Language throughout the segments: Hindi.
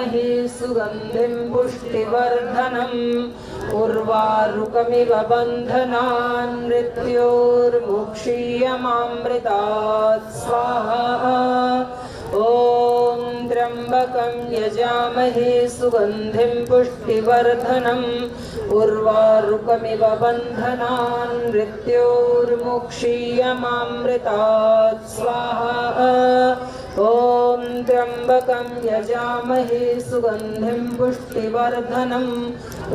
यजामहे सुगन्धिं पुष्टिवर्धनम् उर्वारुकमिव बन्धनान् मृत्योर्मुक्षीयमामृतात् स्वाहा। ॐ त्र्यम्बकं यजामहे सुगन्धिं पुष्टिवर्धनम् उर्वारुकमिव बन्धनान् मृत्योर्मुक्षीयमामृतात् स्वाहा। ॐ त्र्यम्बकं यजामहे सुगन्धिं पुष्टिवर्धनम्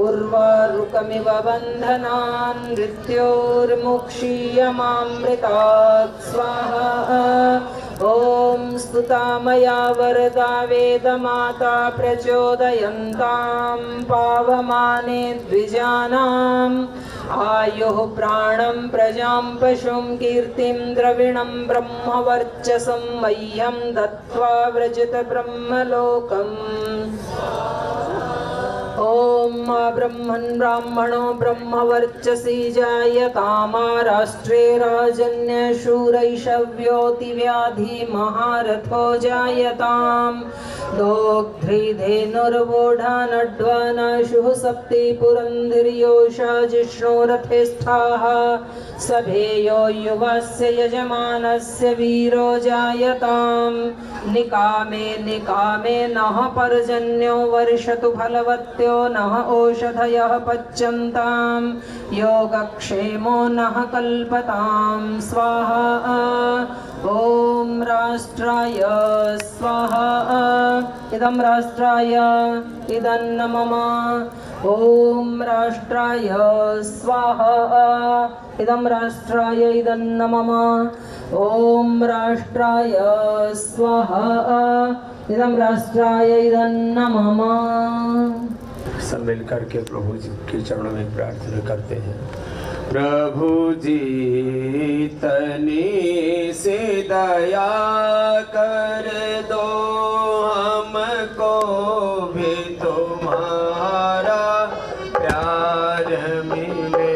उर्वारुकमिव बन्धनान् मृत्योर्मुक्षीयमामृतात् स्वाहा। ॐ स्तुतामया वरदा वेदमाता प्रचोदयन्तां पावमाने द्विजानाम् आयुः प्राणं प्रजां पशुं कीर्तिं द्रविणं ब्रह्मवर्चसं मह्यं दत्त्वा व्रजत ब्रह्मलोकम्। ॐ ब्रह्मन् ब्राह्मणो ब्रह्मवर्चसी जायतामा राष्ट्रे राजन्यशूरैषव्योतिव्याधि महारथो जायताम्। दोग्ध्रीधेनुर्वोढा नड्वानाशुः सप्ति पुरन्धिर्योषा जिष्णोरथे स्थाः सभेयो युवस्य यजमानस्य वीरो जायताम्। निकामे निकामे नः पर्जन्यो वर्षतु फलवत्यो नः ओषधयः पच्यन्ताम् योगक्षेमो नः कल्पताम् स्वाहा। ॐ राष्ट्राय स्वाहा इदं राष्ट्राय इदं मम। ॐ राष्ट्राय स्वाहा इदं राष्ट्राय इदं मम। ॐ राष्ट्राय स्वाहा इदं राष्ट्राय इदं मम। सब मिलकर के प्रभु जी के चरणों में प्रार्थना करते हैं। प्रभु जी तनी से दया कर दो हमको भी तुम्हारा प्यार मिले।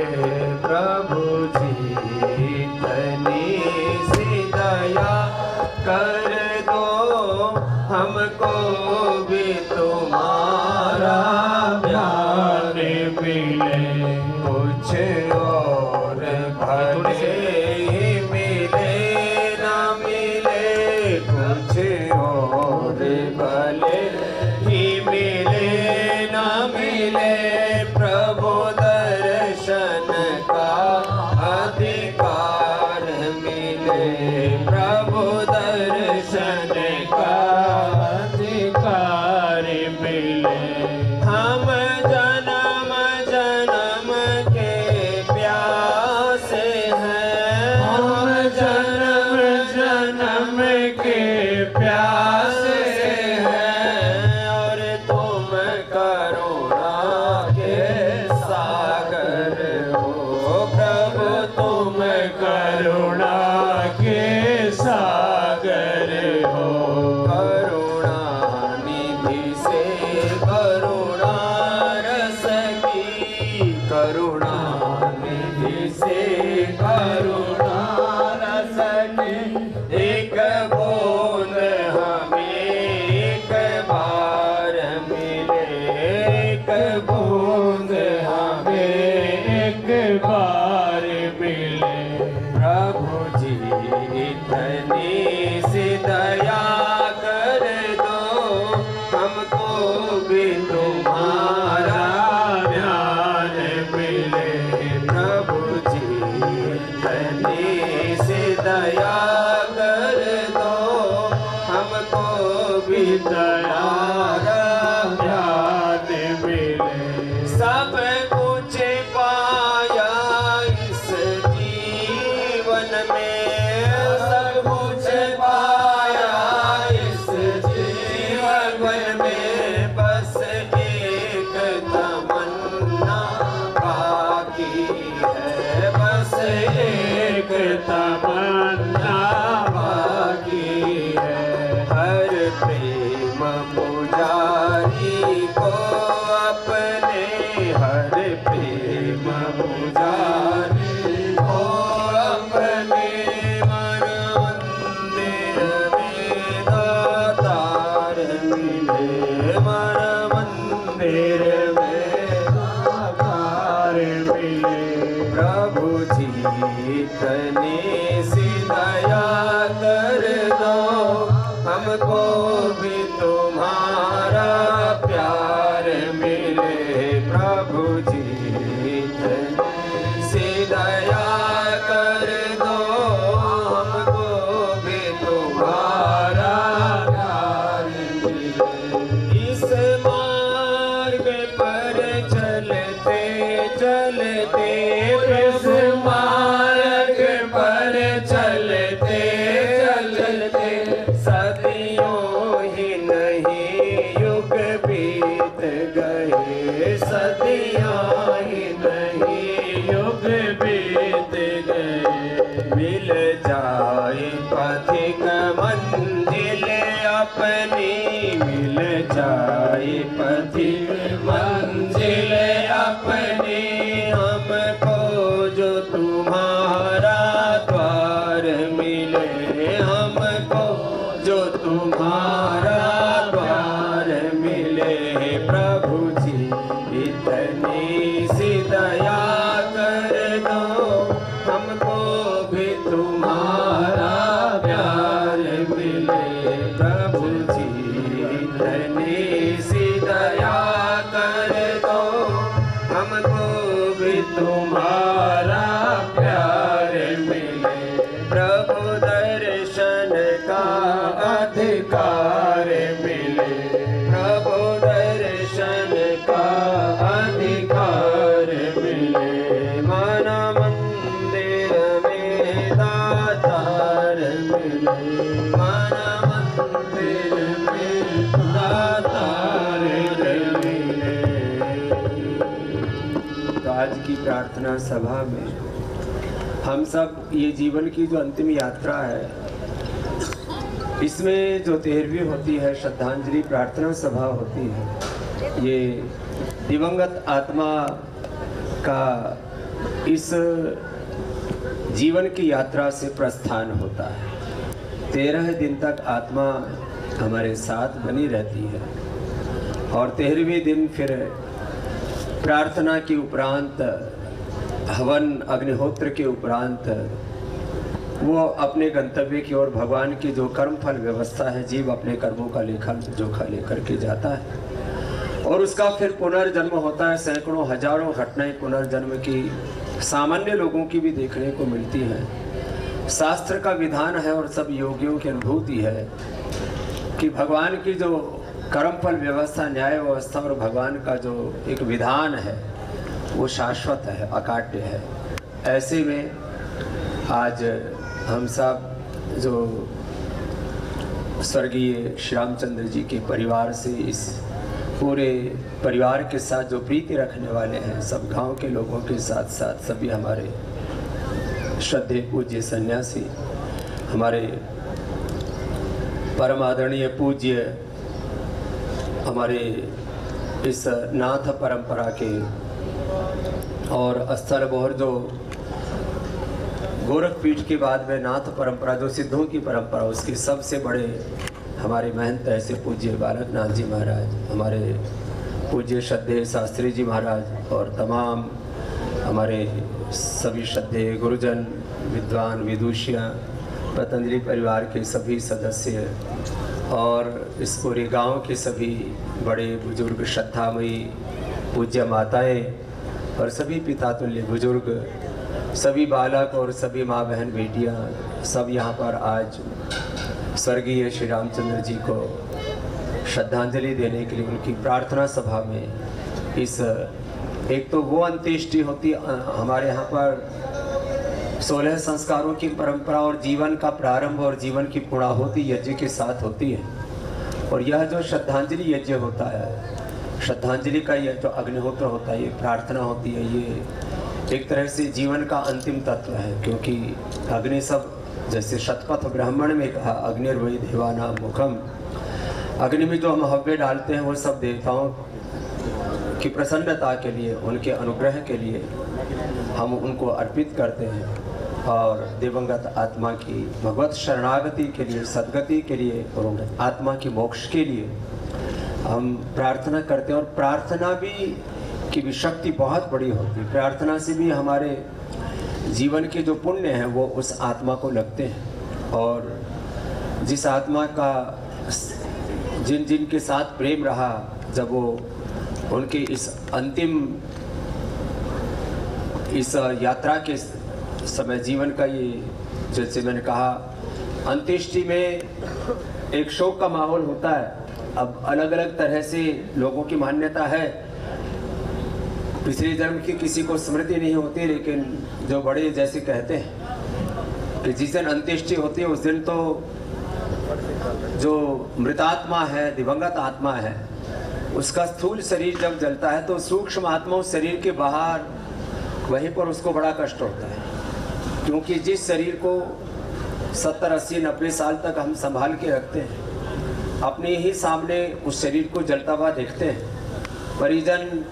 प्रभु जी तनी से दया कर दो हमको भी तुम्हारा प्यार मिले। कुछ और भले मिले ना मिले कुछ और भले ही मिले ना मिले प्रभु दर्शन का अधिकार मिले। प्रभु दर्शन का अधिकार मिले। हम जन्म जन्म के प्यासे हैं। हम जन्म जन्म के प्यासे हैं और तुम करुणा के सागर हो। प्रभु तुम करुणा के सागर हो। करुणा निधि से करुणा रस की करुणा निधि से करुणा रस की एक बूंद हमें एक बार मिले। एक बूंद हमें एक बार मिले। प्रभु जी इतनी सी दया कर दो हमको भी तुम्हारा प्यार मिले। प्रभु जी इतनी सी दया कर दो हमको भी तुम्हारा प्यार मिले। सब कुछ पाया इस जीवन में सब कुछ पाया इस जीवन में बस एक तमन्ना बाकी है। बस एक तमन्ना बाकी है। हर प्रेम पुजारी को अपने हर प्रेम पुजारी को अपने मन मंदिर में दातार मिले। मन जी से दया कर दो, हमको भी तुम्हारा प्यार मिले। इस मार्ग पर चलते चलते, इस मार्ग पर चलते चलते, सदियों ही नहीं युग बीत गए, सदियों ही नहीं युग बीत गए। मिल जाए पथिक मंजिल अपनी, मिल जाए पथिक मंजिल अपनी, हमको जो तुम्हारा द्वार मिले, हमको जो तुम्हारा द्वार मिले। प्रभु जी इतनी सी दया कर दो, हमको भी तुम्हारा प्यार मिले। प्रभु जी इतनी सी दया कर दो, हमको भी तुम्हारा प्यार मिले। प्रभु दर्शन का अधिकार मिले, प्रभु दर्शन का अधिकार मिले। मन मंदिर में दातार मिले, मन मंदिर में दातार मिले। तो आज की प्रार्थना सभा में हम सब ये जीवन की जो अंतिम यात्रा है, इसमें जो 13वीं होती है श्रद्धांजलि प्रार्थना सभा होती है, ये दिवंगत आत्मा का इस जीवन की यात्रा से प्रस्थान होता है। 13 दिन तक आत्मा हमारे साथ बनी रहती है और 13वें दिन फिर प्रार्थना के उपरांत, हवन अग्निहोत्र के उपरांत वो अपने गंतव्य की ओर भगवान की जो कर्म फल व्यवस्था है, जीव अपने कर्मों का लेखा जोखा लेकर के जाता है और उसका फिर पुनर्जन्म होता है। सैकड़ों हजारों घटनाएं पुनर्जन्म की सामान्य लोगों की भी देखने को मिलती हैं। शास्त्र का विधान है और सब योगियों की अनुभूति है कि भगवान की जो कर्म फल व्यवस्था, न्याय व्यवस्था और भगवान का जो एक विधान है वो शाश्वत है, अकाट्य है। ऐसे में आज हम सब जो स्वर्गीय श्री रामचंद्र जी के परिवार से, इस पूरे परिवार के साथ जो प्रीति रखने वाले हैं, सब गांव के लोगों के साथ साथ सभी हमारे श्रद्धेय पूज्य सन्यासी, हमारे परम आदरणीय पूज्य, हमारे इस नाथ परंपरा के और स्थल बोहर जो गोरख पीठ के बाद में नाथ परंपरा जो सिद्धों की परंपरा, उसके सबसे बड़े हमारे महंत ऐसे पूज्य बालकनाथ जी महाराज, हमारे पूज्य श्रद्धेय शास्त्री जी महाराज और तमाम हमारे सभी श्रद्धेय गुरुजन, विद्वान, विदुषियाँ, पतंजलि परिवार के सभी सदस्य और इस पूरे गांव के सभी बड़े बुजुर्ग, श्रद्धामयी पूज्य माताएं और सभी पिता तुल्य बुजुर्ग, सभी बालक और सभी माँ बहन बेटियाँ, सब यहाँ पर आज स्वर्गीय श्री रामचंद्र जी को श्रद्धांजलि देने के लिए उनकी प्रार्थना सभा में, इस एक तो वो अंत्येष्टि होती हमारे यहाँ पर 16 संस्कारों की परंपरा और जीवन का प्रारंभ और जीवन की पूर्णाहुति यज्ञ के साथ होती है। और यह जो श्रद्धांजलि यज्ञ होता है, श्रद्धांजलि का यह जो अग्निहोत्र होता है, ये प्रार्थना होती है, ये एक तरह से जीवन का अंतिम तत्व है। क्योंकि अग्नि सब, जैसे शतपथ ब्राह्मण में कहा, अग्निर्वै देवानां मुखम, अग्नि में जो हम हव्य डालते हैं वो सब देवताओं की प्रसन्नता के लिए, उनके अनुग्रह के लिए हम उनको अर्पित करते हैं और दिवंगत आत्मा की भगवत शरणागति के लिए, सद्गति के लिए और आत्मा की मोक्ष के लिए हम प्रार्थना करते हैं। और प्रार्थना भी की भी शक्ति बहुत बड़ी होती है। प्रार्थना से भी हमारे जीवन के जो पुण्य हैं वो उस आत्मा को लगते हैं और जिस आत्मा का जिन जिन के साथ प्रेम रहा, जब वो उनके इस अंतिम इस यात्रा के समय जीवन का ये, जैसे मैंने कहा, अंत्येष्टि में एक शोक का माहौल होता है। अब अलग अलग तरह से लोगों की मान्यता है, पिछले जन्म की किसी को स्मृति नहीं होती, लेकिन जो बड़े जैसे कहते हैं कि जिस दिन अंत्येष्टि होती है उस दिन तो जो मृतात्मा है, दिवंगत आत्मा है, उसका स्थूल शरीर जब जलता है तो सूक्ष्म आत्मा उस शरीर के बाहर, वहीं पर उसको बड़ा कष्ट होता है, क्योंकि जिस शरीर को 70, 80, 90 साल तक हम संभाल के रखते हैं, अपने ही सामने उस शरीर को जलता हुआ देखते हैं। परिजन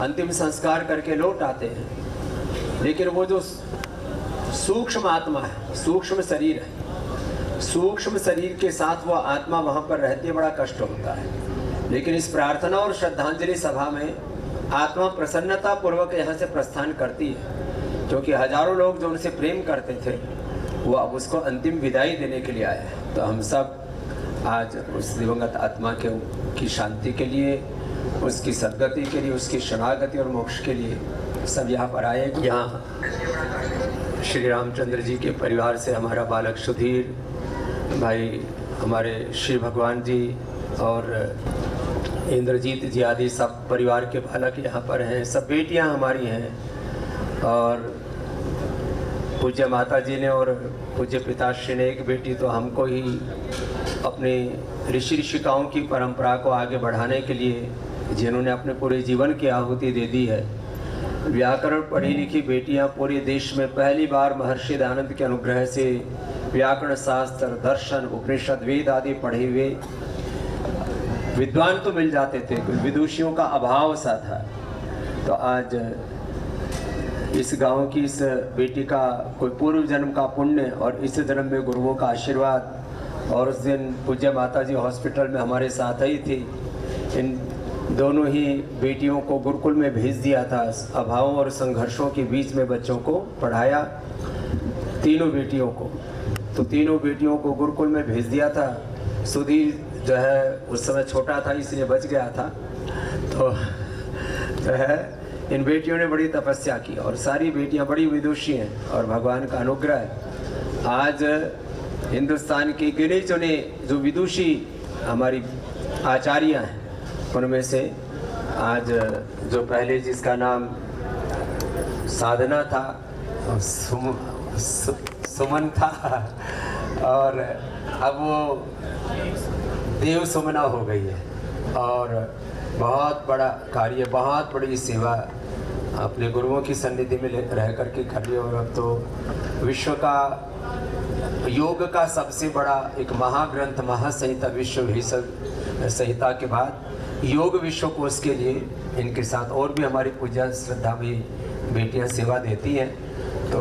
अंतिम संस्कार करके लौट आते हैं, लेकिन वो जो सूक्ष्म आत्मा है, सूक्ष्म शरीर है, सूक्ष्म शरीर के साथ वो आत्मा वहाँ पर रहती है, बड़ा कष्ट होता है। लेकिन इस प्रार्थना और श्रद्धांजलि सभा में आत्मा प्रसन्नता पूर्वक यहाँ से प्रस्थान करती है, क्योंकि हजारों लोग जो उनसे प्रेम करते थे वो अब उसको अंतिम विदाई देने के लिए आए हैं। तो हम सब आज उस दिवंगत आत्मा की शांति के लिए, उसकी सद्गति के लिए, उसकी शरणागति और मोक्ष के लिए सब यहाँ पर आए। यहाँ श्री रामचंद्र जी के परिवार से हमारा बालक सुधीर भाई, हमारे श्री भगवान जी और इंद्रजीत जी आदि सब परिवार के बालक यहाँ पर हैं। सब बेटियाँ हमारी हैं, और पूज्य माता जी ने और पूज्य पिताश्री ने एक बेटी, तो हमको ही अपने ऋषि ऋषिकाओं की परंपरा को आगे बढ़ाने के लिए जिन्होंने अपने पूरे जीवन की आहुति दे दी है। व्याकरण पढ़ी लिखी बेटियां पूरे देश में पहली बार महर्षि दयानंद के अनुग्रह से व्याकरण शास्त्र, दर्शन, उपनिषद, वेद आदि पढ़े हुए विद्वान तो मिल जाते थे, विदुषियों का अभाव सा था। तो आज इस गांव की इस बेटी का कोई पूर्व जन्म का पुण्य और इस जन्म में गुरुओं का आशीर्वाद, और उस दिन पूज्य माता जी हॉस्पिटल में हमारे साथ ही थी। इन दोनों ही बेटियों को गुरुकुल में भेज दिया था। अभावों और संघर्षों के बीच में बच्चों को पढ़ाया, तीनों बेटियों को। तो तीनों बेटियों को गुरुकुल में भेज दिया था। सुधीर जो है उस समय छोटा था इसलिए बच गया था। तो जो है इन बेटियों ने बड़ी तपस्या की, और सारी बेटियां बड़ी विदुषी हैं, और भगवान का अनुग्रह है। आज हिंदुस्तान की गिने चुने जो विदुषी हमारी आचार्य हैं, उनमें से आज जो पहले जिसका नाम साधना था, सुमन था, और अब वो देव सुमना हो गई है। और बहुत बड़ा कार्य, बहुत बड़ी सेवा अपने गुरुओं की सन्निधि में रह करके कर रही है। और अब तो विश्व का योग का सबसे बड़ा एक महाग्रंथ, महासंहिता, विश्व संहिता के बाद योग विश्व कोश के लिए इनके साथ और भी हमारी पूजा श्रद्धा में बेटियां सेवा देती हैं। तो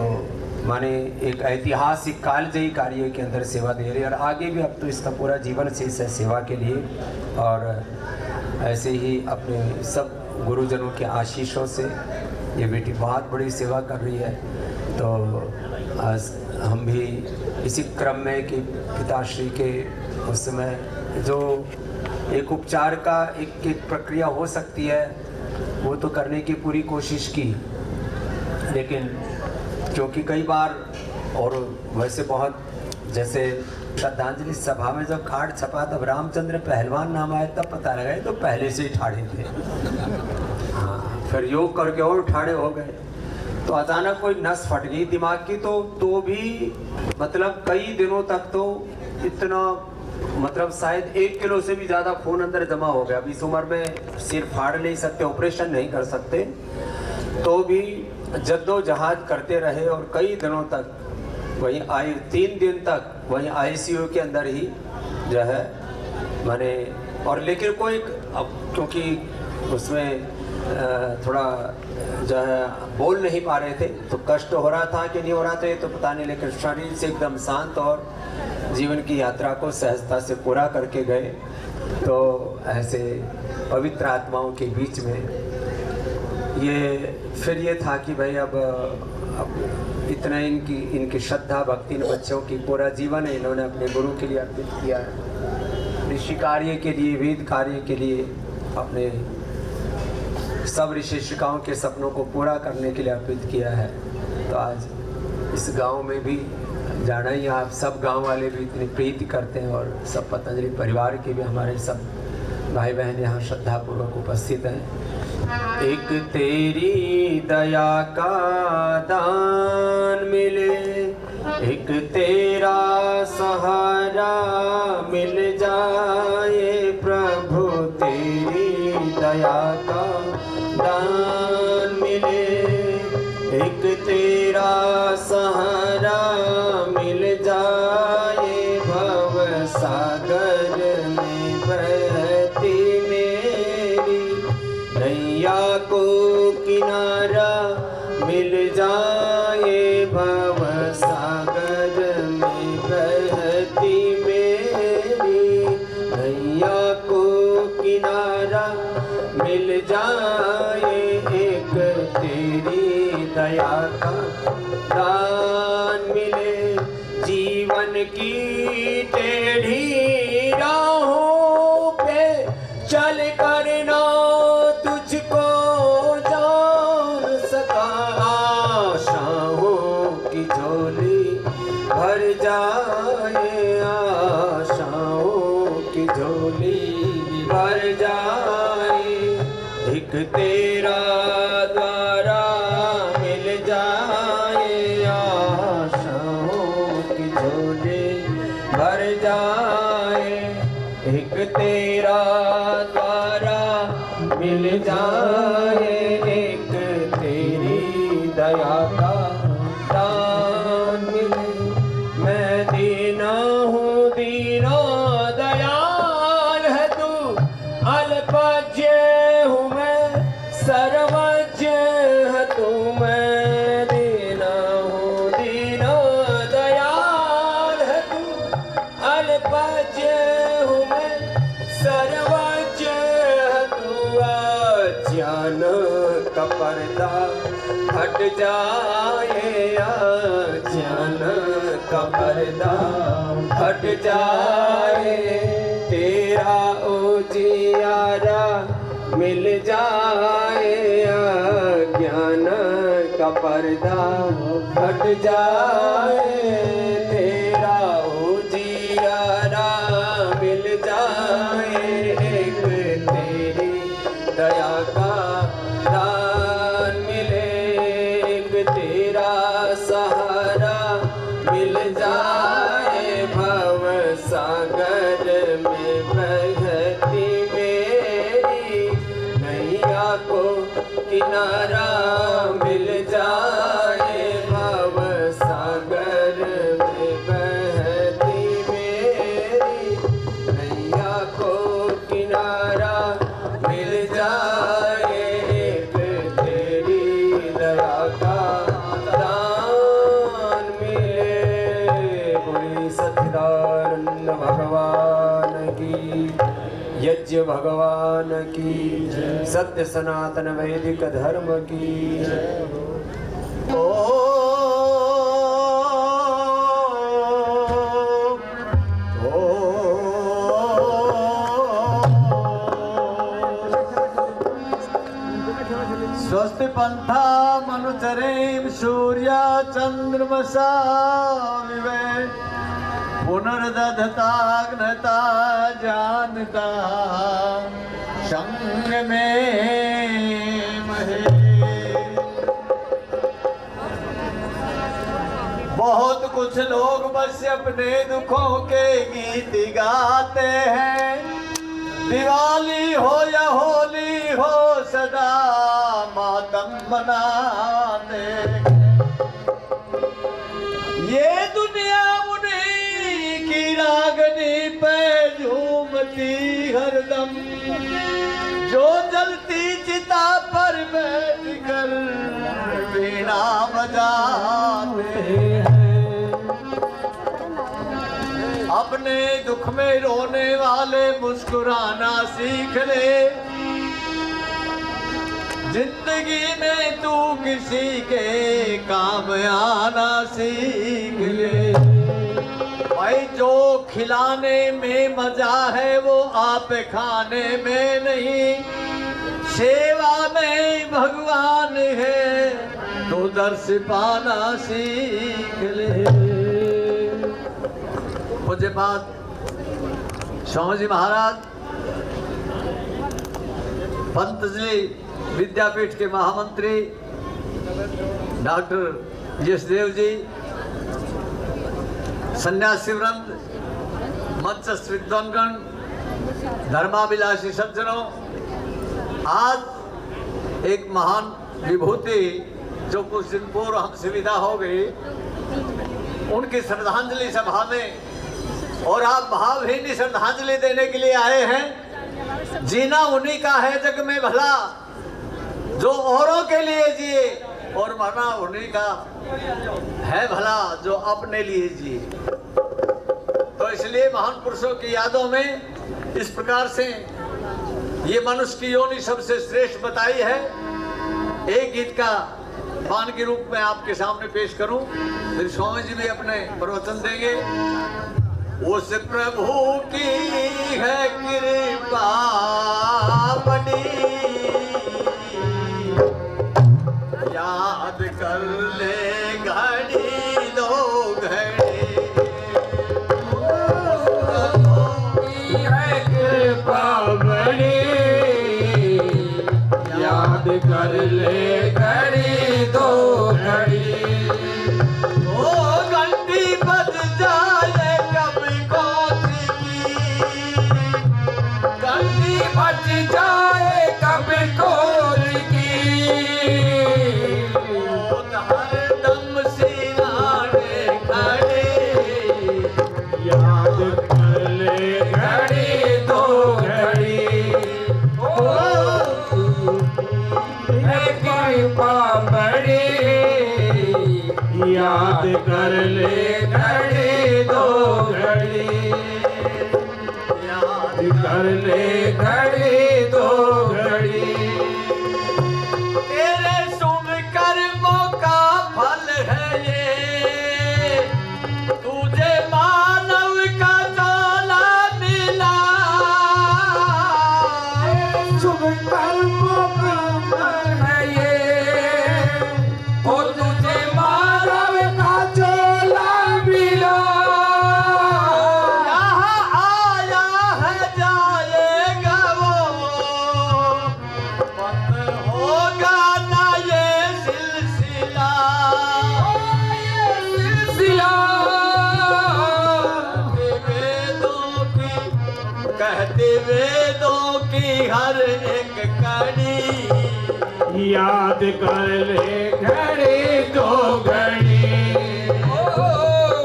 माने एक ऐतिहासिक कालजयी कार्य के अंदर सेवा दे रही है, और आगे भी अब तो इसका पूरा जीवन शेष है सेवा के लिए। और ऐसे ही अपने सब गुरुजनों के आशीषों से ये बेटी बहुत बड़ी सेवा कर रही है। तो आज हम भी इसी क्रम में कि पिताश्री के उस समय जो एक उपचार का एक प्रक्रिया हो सकती है, वो तो करने की पूरी कोशिश की, लेकिन क्योंकि कई बार, और वैसे बहुत, जैसे श्रद्धांजलि सभा में जब कार्ड छपा तब रामचंद्र पहलवान नाम आया, तब पता लगा तो पहले से ही ठाड़े थे। हाँ, फिर योग करके और ठाड़े हो गए। तो अचानक कोई नस फट गई दिमाग की, तो भी मतलब कई दिनों तक तो इतना, मतलब शायद 1 किलो से भी ज़्यादा खून अंदर जमा हो गया। अब इस उम्र में सिर फाड़ नहीं सकते, ऑपरेशन नहीं कर सकते, तो भी जद्दोजहद करते रहे। और कई दिनों तक वहीं 3 दिन तक वहीं आईसीयू के अंदर ही जो है मैंने, और लेकिन कोई, अब क्योंकि उसमें थोड़ा जो है बोल नहीं पा रहे थे, तो कष्ट हो रहा था कि नहीं हो रहा था ये तो पता नहीं, लेकिन शरीर से एकदम शांत और जीवन की यात्रा को सहजता से पूरा करके गए। तो ऐसे पवित्र आत्माओं के बीच में फिर ये था कि भाई अब इतना इनकी श्रद्धा भक्ति इन बच्चों की पूरा जीवन है इन्होंने अपने गुरु के लिए अर्पित किया है, ऋषि कार्य के लिए, वेद कार्य के लिए, अपने सब ऋषि शिक्षिकाओं के सपनों को पूरा करने के लिए अर्पित किया है। तो आज इस गांव में भी जाना ही, आप सब गांव वाले भी इतनी प्रीति करते हैं और सब पतंजलि परिवार के भी हमारे सब भाई बहन यहाँ श्रद्धापूर्वक उपस्थित हैं। एक तेरी दया का दान मिले, एक तेरा सहारा मिल जाए प्रभु, तेरी दया का दान मिले, एक तेरा सहारा मिल जाए, भव सागर में बहती मेरी नैया को किनारा मिल जाए, भव सागर में बहती मेरी नैया को किनारा मिल जाए, एक तेरी दया का दान मिले। जीवन की टेढ़ी राहों पे चल कर ना तुझको जान सका, आशाओं की झोली भर जाए, आशाओं की झोली भर जाए, एक तेरा द्वारा मिल जाए, आशाओं की झोली भर जाए, एक तेरा द्वारा मिल जाए, एक तेरी दया का दान मिले। मैं दीना हूँ दीना दयाल है तू, अल्पज्ञ हूँ मैं सर्वज्ञ है तू, मैं दीना हूँ दीना दयाल है तू, अल्पज्ञ हूँ मैं सर्वज्ञ है तू, अज्ञान का पर्दा हट जाए, अज्ञान का पर्दा हट जाए, तेरा उजियारा मिल जाए, अज्ञान का पर्दा हट जाए, तेरा उजियारा मिल जाए, एक तेरी दया का दान मिले, एक तेरा सहारा मिल जाए, भव सागर में बहती मेरी नैया को किनारा मिल जाए, भव सागर में बहती मेरी नैया को किनारा मिल जाए, एक तेरी दया का दान मिले। बोली सच्चिदानंद भगवान की, यज्ञ भगवान की, सत्य सनातन वैदिक धर्म की। स्वस्ति पंथा मनुचरेम सूर्या चंद्रमसा विवे, पुनर्दधताग्नता जानता संग में महे। बहुत कुछ लोग बस अपने दुखों के गीत गाते हैं, दिवाली हो या होली हो सदा मातम मनाते। ये दुनिया उन्हीं की रागनी पे झूमती हरदम, जो जलती चिता पर बैठकर वीणा बजाते हैं। अपने दुख में रोने वाले मुस्कुराना सीख ले, जिंदगी में तू किसी के काम आना सीख ले। भाई जो खिलाने में मजा है वो आप खाने में नहीं, सेवा में भगवान है तो दर्श पाना सीख ले। पूज्यपाद स्वामी जी महाराज पंतजलि विद्यापीठ के महामंत्री डॉक्टर यशदेव जी, सन्यासी वृंद, मंचस्थ विद्वानगण, धर्माभिलाषी सज्जनों, आज एक महान विभूति जो कुछ दिन पूर्व हमसे विदा हो गई, उनकी श्रद्धांजलि सभा में और आप भावहीन श्रद्धांजलि देने के लिए आए हैं। जीना उन्हीं का है जग में भला, जो औरों के लिए जिए, और मरना उन्हीं का है भला जो अपने लिए जिए। तो इसलिए महान पुरुषों की यादों में इस प्रकार से ये मनुष्य की योनि सबसे श्रेष्ठ बताई है। एक गीत का पान के रूप में आपके सामने पेश करूं, फिर स्वामी जी भी अपने प्रवचन देंगे। उस प्रभु की है कृपा बड़ी, याद कर ले घड़ी दो घड़ी। है कृपा बड़ी, याद कर ले घड़ी दो घड़ी। ओ घंटी बज जाए कभी कोसी की, घंटी बज जाए कभी कोल की, हरदम सिराने खड़े, याद कर ले घड़ी दो घड़ी। ओ है कृपा बड़ी, याद कर ले घड़ी दो घड़ी। याद कर ले घड़ी दो घड़ी। तेरे शुभ कर्मों का फल है ये, तुझे मानव का चोला मिला। शुभ कर्मों का फल है ये, ओ तुझे मानव का चोला मिला। यहाँ आया है जाएगा वो, बंद होगा ना ये सिलसिला। सिला कहते वेदों की हर एक कड़ी, याद कर ले घड़ी दो घड़ी।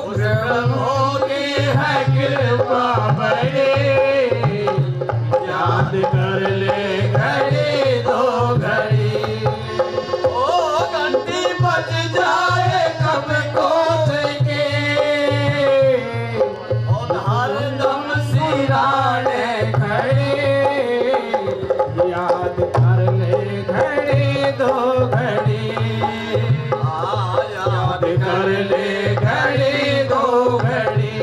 उस प्रभु की है कृपा बड़ी, याद कर ले घड़ी दो घड़ी। ओ घंटी बज जाए कब कोस के, और हरदम सिराने खड़े, याद कर ले घड़ी दो घड़ी। याद कर ले घड़ी दो घड़ी।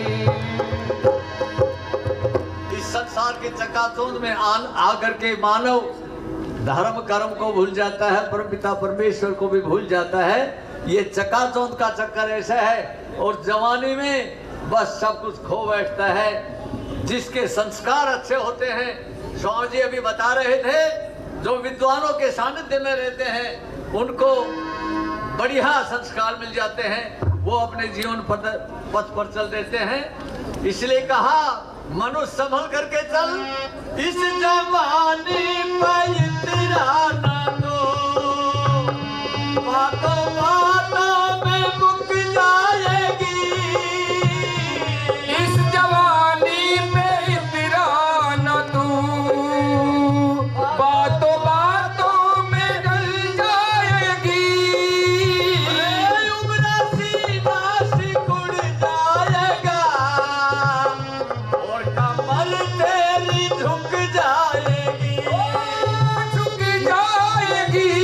इस संसार के चकाचौंध में आकर के मानव धर्म कर्म को भूल जाता है, परमपिता परमेश्वर को भी भूल जाता है। ये चकाचौंध का चक्कर ऐसा है, और जवानी में बस सब कुछ खो बैठता है। जिसके संस्कार अच्छे होते हैं, स्वामी जी अभी बता रहे थे, जो विद्वानों के सानिध्य में रहते हैं उनको बढ़िया संस्कार मिल जाते हैं, वो अपने जीवन पथ पर चल देते हैं। इसलिए कहा मनुष्य संभल करके चल, इस जवानी पर इतरा ना दो, बातों बातों में मुक जाएगी। इस जवानी पे इतरा न तू, बातों बातों में जल जाएगी। उम्र सीधा सिकुड़ जाएगा, और कमर तेरी झुक जाएगी। झुक जाएगी।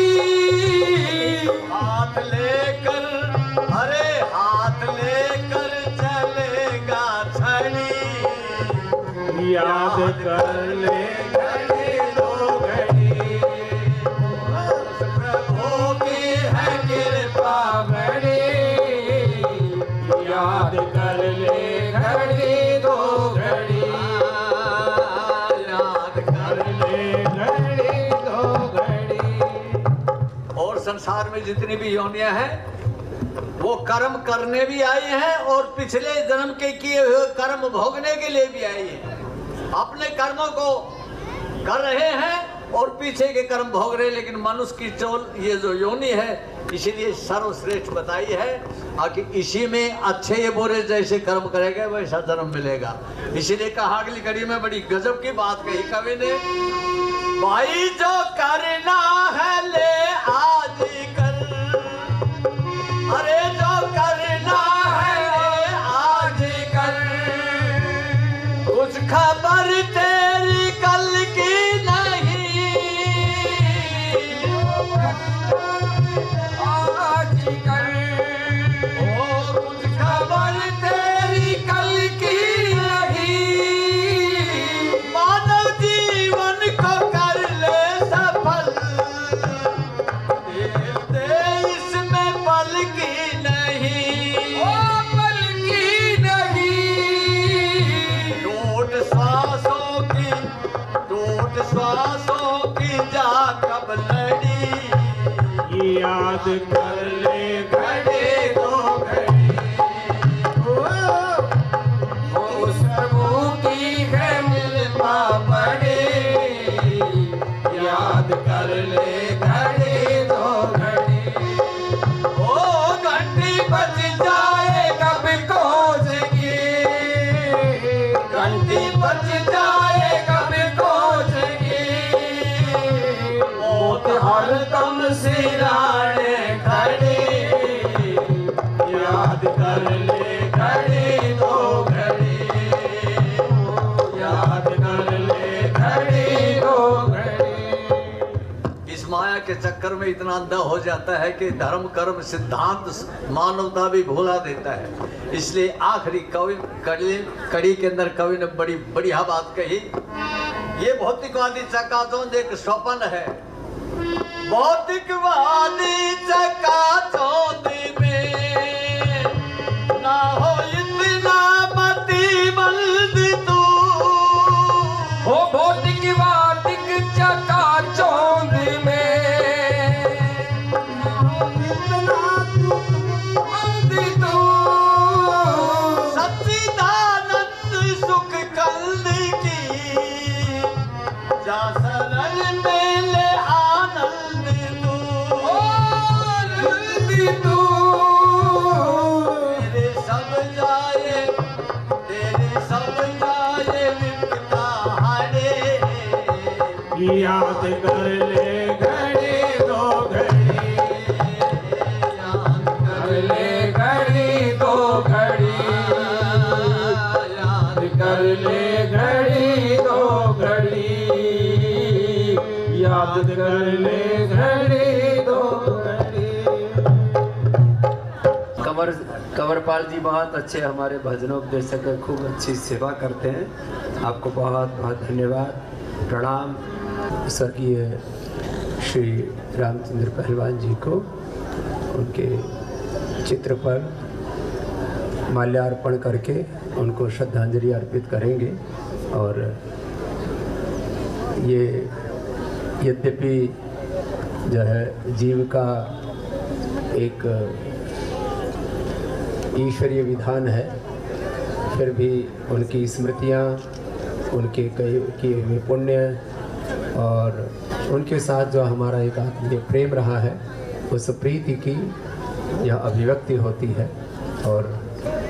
हाथ लेकर, अरे हाथ लेकर चलेगा छड़ी, याद कर ले घड़ी दो घड़ी। संसार में जितनी भी योनियां हैं वो कर्म करने भी आई हैं और पिछले जन्म के किए हुए कर्म भोगने के लिए भी आई हैं। अपने कर्मों को कर रहे हैं और पीछे के कर्म भोग रहे हैं, लेकिन मनुष्य की चोल ये जो योनि है इसीलिए सर्वश्रेष्ठ बताई है कि इसी में अच्छे या बुरे जैसे कर्म करेंगे वैसा जन्म मिलेगा। इसीलिए कहा अगली कड़ी में बड़ी गजब की बात कही कवि ने, भाई जो करना है ले आज कर, अरे जो करना है ले आज कर, कुछ खबर तेरी कल की नहीं, आज कर ओ कुछ खबर तेरी कल की नहीं, मानव जीवन को कर ले सफल, इसमें पल की नहीं, ओ पल की नहीं, टूट श्वासों की जा कब लड़ी, याद कर ले घड़ी दो घड़ी, ओ प्रभु की है मिलना पड़े, याद कर ले घड़ी दो घड़ी, ओ घंटी बज जाए कब खोज की, घंटी बज जाए कब खोज की, मौत हरदम सिराने खड़ी, याद कर ले घड़ी दो घड़ी, याद कर ले घड़ी दो घड़ी। इस माया के चक्कर में इतना अंधा हो जाता है कि धर्म कर्म सिद्धांत मानवता भी भुला देता है। इसलिए आखिरी कड़ी के अंदर कवि ने बड़ी बढ़िया बात कही, ये भौतिकवादी चकाचौंध एक स्वप्न है, भौतिकवादी चकाचौंध में ना हो इतना मतिमंद तू, हो भौतिकवादिक चकाचौंध में मंद तू, सच्चिदानंद सुख कंद की जा सरल में ले आनंद तू, ओ नंदी तू, तेरे सब जाए विपदा हारे, याद कर ले घड़ी दो घड़ी, याद कर ले घड़ी दो घड़ी, याद कर ले घड़ी दो घड़ी, याद कर ले घड़ी दो घड़ी। कंवरपाल जी बहुत अच्छे हमारे भजनोपदेशक हैं, खूब अच्छी सेवा करते हैं। आपको बहुत बहुत धन्यवाद, प्रणाम। स्वर्गीय श्री रामचंद्र पहलवान जी को उनके चित्र पर माल्यार्पण करके उनको श्रद्धांजलि अर्पित करेंगे। और ये यद्यपि जो है जीव का एक ईश्वरीय विधान है, फिर भी उनकी स्मृतियाँ, उनके किए हुए पुण्य और उनके साथ जो हमारा एक आत्मीय प्रेम रहा है, उस प्रीति की यह अभिव्यक्ति होती है। और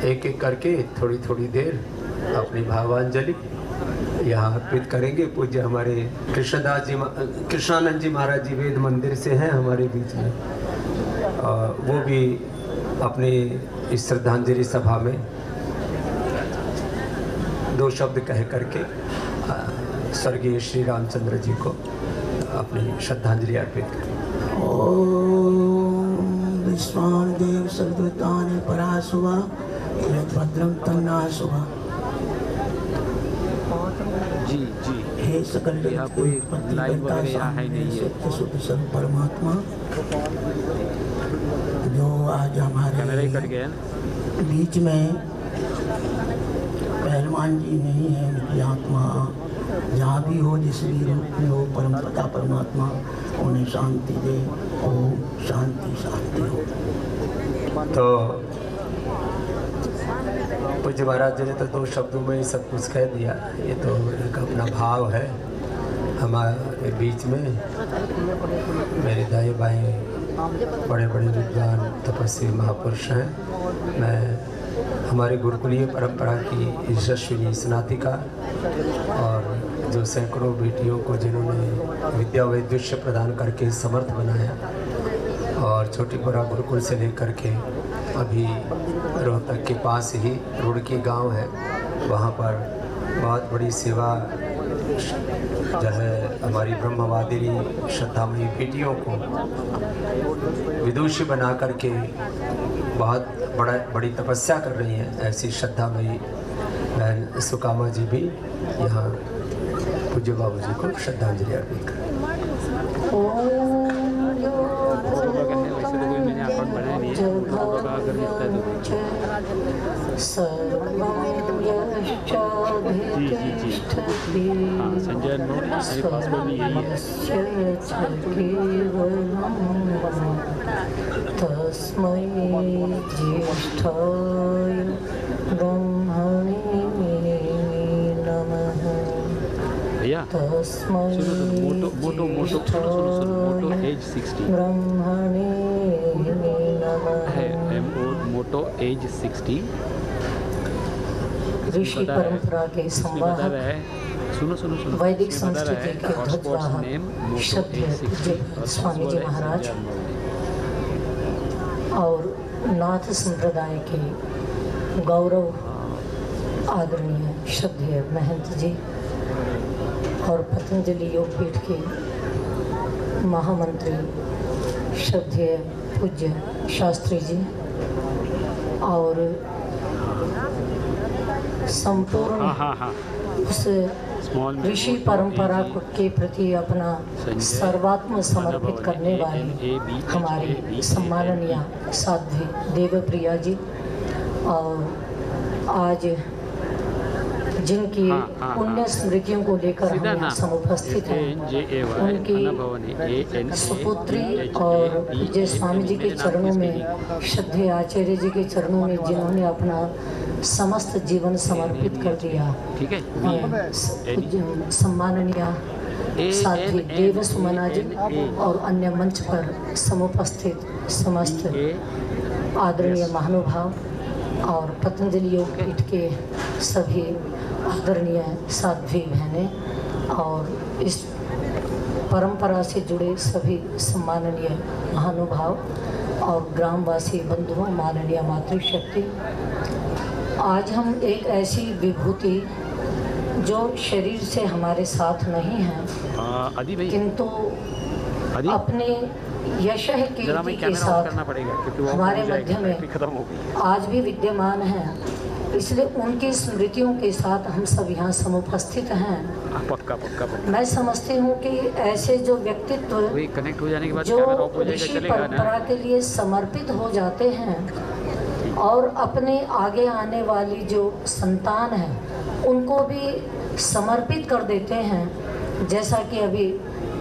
एक एक करके थोड़ी थोड़ी देर अपनी भावांजलि यहाँ अर्पित करेंगे। पूज्य हमारे कृष्णानंद जी महाराज जी वेद मंदिर से हैं हमारे बीच में, वो भी अपने इस श्रद्धांजलि सभा में दो शब्द कह करके स्वर्गीय श्री रामचंद्र जी को अपनी श्रद्धांजलि अर्पित करें। ओम विश्वान देव सर्वतानि पराशुवा भद्रम तन्ना शुभा। जी हे सकल जगत के उत्पत्ति करता सामने सत्य शुद्ध सर्व परमात्मा, जो आज हमारे बीच में पहलवान जी नहीं है, उनकी आत्मा जहाँ भी हो, जिस भी रूप में हो, परम पिता परमात्मा उन्हें शांति दे। ओम शांति शांति हो। तो पूज्य महाराज जी ने तो 2 शब्दों में ही सब कुछ कह दिया। ये तो एक अपना भाव है हमारे बीच में। मेरे दाएं बाएं बड़े बड़े विद्वान तपस्वी महापुरुष हैं। मैं हमारे गुरुकुलीय परंपरा की यशस्विनी स्नातिका और जो सैकड़ों बेटियों को जिन्होंने विद्या वैदुष्य प्रदान करके समर्थ बनाया, और छोटीपुरा गुरुकुल से लेकर के अभी रोहतक के पास ही रुड़की गांव है, वहाँ पर बहुत बड़ी सेवा जो है हमारी ब्रह्मवादिनी श्रद्धामयी बेटियों को विदुषी बना करके बहुत बड़ी तपस्या कर रही हैं। ऐसी श्रद्धामयी बहन सुकामा जी भी यहाँ पूज्य बाबू जी को श्रद्धांजलि अर्पित करें। संजय मेरे पासवर्ड भी यही है। तस्मै ज्येष्ठाय ब्रह्मणे नमः। भैया मोटो एज 60 ब्रह्मणे नमः है। मोटो एज 60 ऋषि परंपरा के संवाहक सुनो वैदिक संस्कृति के ध्वजवाहक श्रद्धेय पूज्य स्वामी जी महाराज और नाथ संप्रदाय के गौरव आदरणीय श्रद्धेय महंत जी और पतंजलि योगपीठ के महामंत्री श्रद्धेय पूज्य शास्त्री जी और संपूर्ण उस ऋषि परंपरा के प्रति अपना सर्वात्म समर्पित करने वाले हमारे सम्माननीय साध्वी देवप्रिया जी, और आज जिनकी पुण्य स्मृतियों को लेकर हम यहाँ समुपस्थित हैं, उनकी सुपुत्री और पूज्य स्वामी जी के चरणों में, श्रद्धेय आचार्य जी के चरणों में जिन्होंने अपना समस्त जीवन समर्पित कर दिया, सम्माननीय साध्वी देव सुमना जी और अन्य मंच पर समुपस्थित समस्त आदरणीय महानुभाव और पतंजलि योगपीठ के सभी आदरणीय साध्वी बहनें और इस परंपरा से जुड़े सभी सम्माननीय महानुभाव और ग्रामवासी बंधुओं, माननीय मातृशक्ति, आज हम एक ऐसी विभूति जो शरीर से हमारे साथ नहीं है किंतु अपने यशः कीर्ति के साथ हमारे मध्य में आज भी विद्यमान है, इसलिए उनकी स्मृतियों के साथ हम सब यहाँ समुपस्थित हैं। मैं समझती हूँ कि ऐसे जो व्यक्तित्व कनेक्ट हो जाने के बाद जो ऋषि परंपरा के लिए समर्पित हो जाते हैं और अपने आगे आने वाली जो संतान है उनको भी समर्पित कर देते हैं, जैसा कि अभी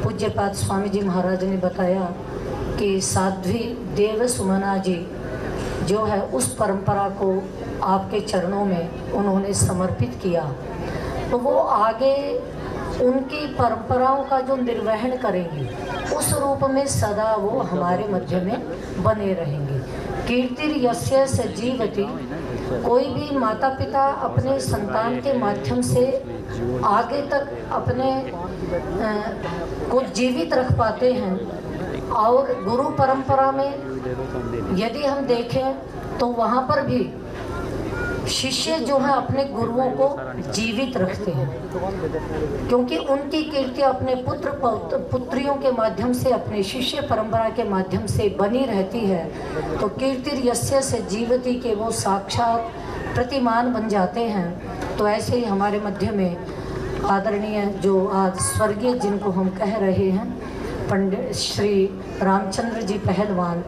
पूज्यपाद स्वामी जी महाराज ने बताया कि साध्वी देव सुमना जी जो है उस परंपरा को आपके चरणों में उन्होंने समर्पित किया, तो वो आगे उनकी परंपराओं का जो निर्वहन करेंगी उस रूप में सदा वो हमारे मध्य में बने रहेंगे। कीर्ति यस्य सजीवति, कोई भी माता पिता अपने संतान के माध्यम से आगे तक अपने को जीवित रख पाते हैं, और गुरु परंपरा में यदि हम देखें तो वहाँ पर भी शिष्य जो है अपने गुरुओं को जीवित रखते हैं, क्योंकि उनकी कीर्ति अपने पुत्र पुत्रियों के माध्यम से, अपने शिष्य परंपरा के माध्यम से बनी रहती है। तो कीर्ति यस्य से जीवती के वो साक्षात प्रतिमान बन जाते हैं। तो ऐसे ही हमारे मध्य में आदरणीय जो आज स्वर्गीय जिनको हम कह रहे हैं पंडित श्री रामचंद्र जी पहलवान,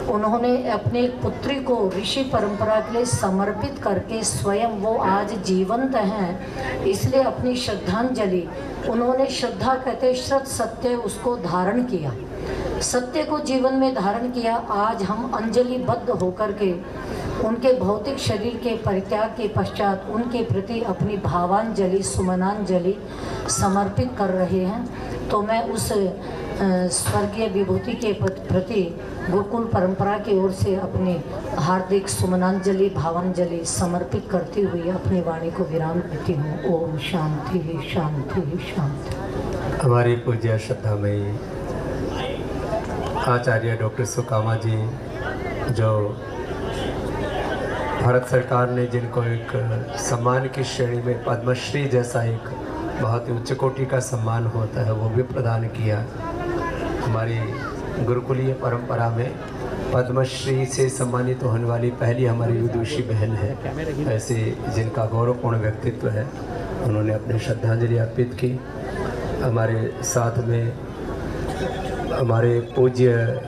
उन्होंने अपनी एक पुत्री को ऋषि परंपरा के लिए समर्पित करके स्वयं वो आज जीवंत हैं, इसलिए अपनी श्रद्धांजलि उन्होंने, श्रद्धा कहते श्रद्ध सत्य, उसको धारण किया, सत्य को जीवन में धारण किया। आज हम अंजलिबद्ध होकर के उनके भौतिक शरीर के परित्याग के पश्चात उनके प्रति अपनी भावांजलि, सुमनांजलि समर्पित कर रहे हैं। तो मैं उस स्वर्गीय विभूति के प्रति गुरुकुल परंपरा की ओर से अपनी हार्दिक सुमनांजलि, भावांजलि समर्पित करती हुई अपनी वाणी को विराम देती हूँ। ओम शांति ही शांति ही शांति। हमारी पूज्य श्रद्धामयी आचार्य डॉक्टर सुकामा जी, जो भारत सरकार ने जिनको एक सम्मान की श्रेणी में पद्मश्री जैसा एक बहुत ही उच्च कोटि का सम्मान होता है वो भी प्रदान किया। हमारी गुरुकुलीय परंपरा में पद्मश्री से सम्मानित होने वाली पहली हमारी विदुषी बहन है। ऐसे जिनका गौरवपूर्ण व्यक्तित्व है, उन्होंने अपनी श्रद्धांजलि अर्पित की। हमारे साथ में हमारे पूज्य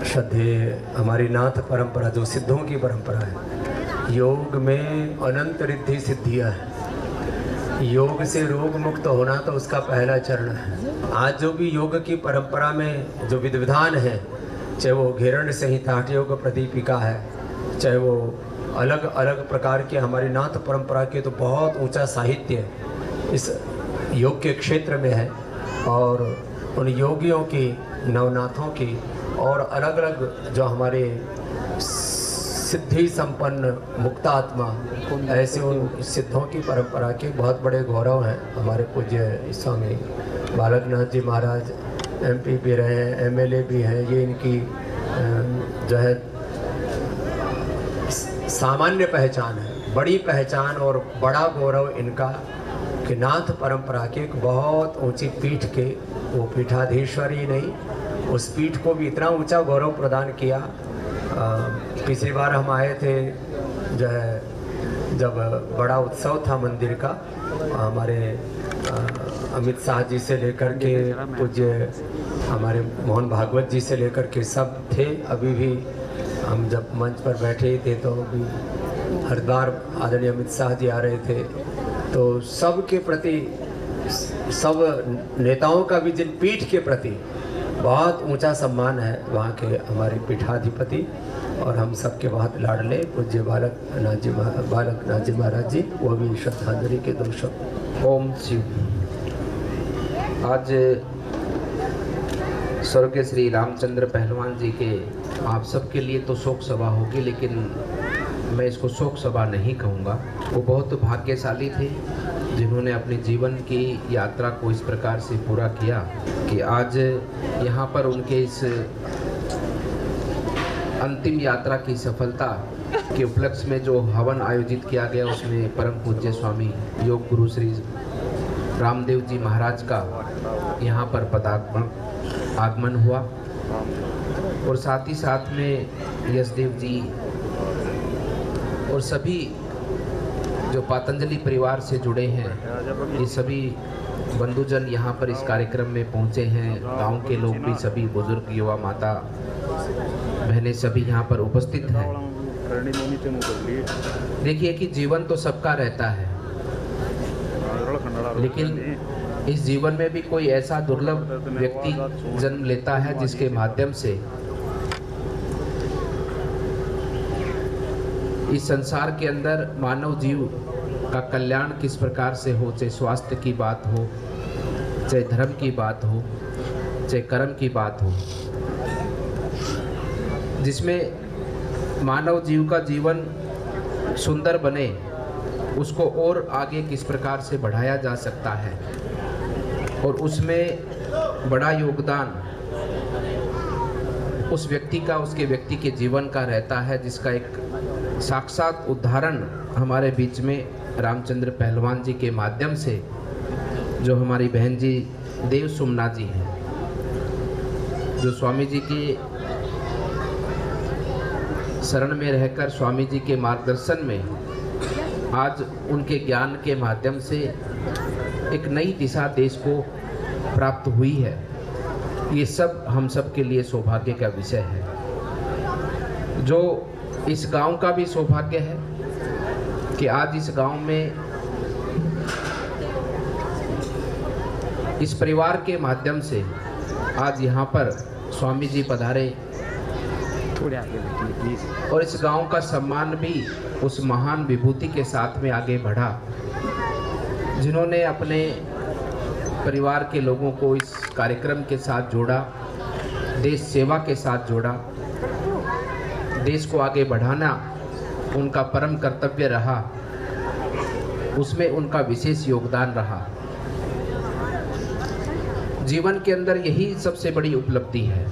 श्रद्धेय हमारी नाथ परंपरा जो सिद्धों की परंपरा है, योग में अनंत रिद्धि सिद्धियाँ हैं। योग से रोग मुक्त होना तो उसका पहला चरण है। आज जो भी योग की परंपरा में जो विधि विधान है, चाहे वो घेरण संहिता, हठ योग प्रदीपिका है, चाहे वो अलग अलग प्रकार के हमारी नाथ परंपरा के, तो बहुत ऊंचा साहित्य इस योग के क्षेत्र में है। और उन योगियों की, नवनाथों की और अलग अलग जो हमारे सिद्धि संपन्न मुक्तात्मा, ऐसे उन सिद्धों की परंपरा के बहुत बड़े गौरव हैं। हमारे पूज्य स्वामी बालकनाथ जी महाराज MP भी रहे हैं, MLA भी हैं। ये इनकी जो है सामान्य पहचान है, बड़ी पहचान और बड़ा गौरव इनका कि नाथ परंपरा के एक बहुत ऊंची पीठ के वो पीठाधीश्वर ही नहीं, उस पीठ को भी इतना ऊंचा गौरव प्रदान किया। पिछली बार हम आए थे जो है जब बड़ा उत्सव था मंदिर का, हमारे अमित शाह जी से लेकर के पूज्य हमारे मोहन भागवत जी से लेकर के सब थे। अभी भी हम जब मंच पर बैठे थे तो अभी हरिद्वार आदरणीय अमित शाह जी आ रहे थे, तो सब के प्रति, सब नेताओं का भी जिन पीठ के प्रति बहुत ऊंचा सम्मान है, वहाँ के हमारे पीठाधिपति और हम सबके बहुत लाडले पूज्य बालकनाथ जी महाराज जी, वो भी श्रद्धांजलि के 2 शब्द। ओम शिव। आज स्वर्गीय श्री रामचंद्र पहलवान जी के आप सबके लिए तो शोक सभा होगी, लेकिन मैं इसको शोक सभा नहीं कहूँगा। वो बहुत भाग्यशाली थे जिन्होंने अपने जीवन की यात्रा को इस प्रकार से पूरा किया कि आज यहाँ पर उनके इस अंतिम यात्रा की सफलता के उपलक्ष्य में जो हवन आयोजित किया गया, उसमें परम पूज्य स्वामी योग गुरु श्री रामदेव जी महाराज का यहाँ पर आगमन हुआ और साथ ही साथ में यशदेव जी और सभी जो पतंजलि परिवार से जुड़े हैं, ये सभी बंधुजन यहाँ पर इस कार्यक्रम में पहुँचे हैं। गांव के लोग भी, सभी बुजुर्ग, युवा, माता बहनें सभी यहाँ पर उपस्थित हैं। देखिए कि जीवन तो सबका रहता है, लेकिन इस जीवन में भी कोई ऐसा दुर्लभ व्यक्ति जन्म लेता है जिसके माध्यम से इस संसार के अंदर मानव जीव का कल्याण किस प्रकार से हो, चाहे स्वास्थ्य की बात हो, चाहे धर्म की बात हो, चाहे कर्म की बात हो, जिसमें मानव जीव का जीवन सुंदर बने, उसको और आगे किस प्रकार से बढ़ाया जा सकता है। और उसमें बड़ा योगदान उस व्यक्ति का, उसके व्यक्ति के जीवन का रहता है, जिसका एक साक्षात उदाहरण हमारे बीच में रामचंद्र पहलवान जी के माध्यम से जो हमारी बहन जी देव सुमना जी हैं, जो स्वामी जी के शरण में रहकर स्वामी जी के मार्गदर्शन में आज उनके ज्ञान के माध्यम से एक नई दिशा देश को प्राप्त हुई है। ये सब हम सब के लिए सौभाग्य का विषय है। जो इस गांव का भी सौभाग्य है कि आज इस गांव में इस परिवार के माध्यम से आज यहाँ पर स्वामी जी पधारे और इस गांव का सम्मान भी उस महान विभूति के साथ में आगे बढ़ा जिन्होंने अपने परिवार के लोगों को इस कार्यक्रम के साथ जोड़ा, देश सेवा के साथ जोड़ा। देश को आगे बढ़ाना उनका परम कर्तव्य रहा, उसमें उनका विशेष योगदान रहा। जीवन के अंदर यही सबसे बड़ी उपलब्धि है।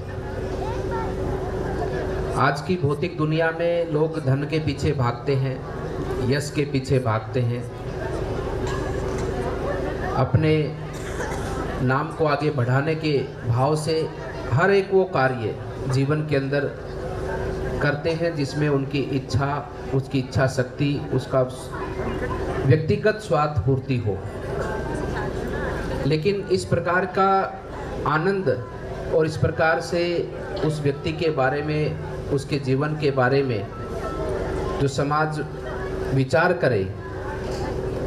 आज की भौतिक दुनिया में लोग धन के पीछे भागते हैं, यश के पीछे भागते हैं, अपने नाम को आगे बढ़ाने के भाव से हर एक वो कार्य जीवन के अंदर करते हैं जिसमें उनकी इच्छा, उसकी इच्छा शक्ति, उसका व्यक्तिगत स्वार्थ पूर्ति हो। लेकिन इस प्रकार का आनंद और इस प्रकार से उस व्यक्ति के बारे में, उसके जीवन के बारे में जो समाज विचार करे,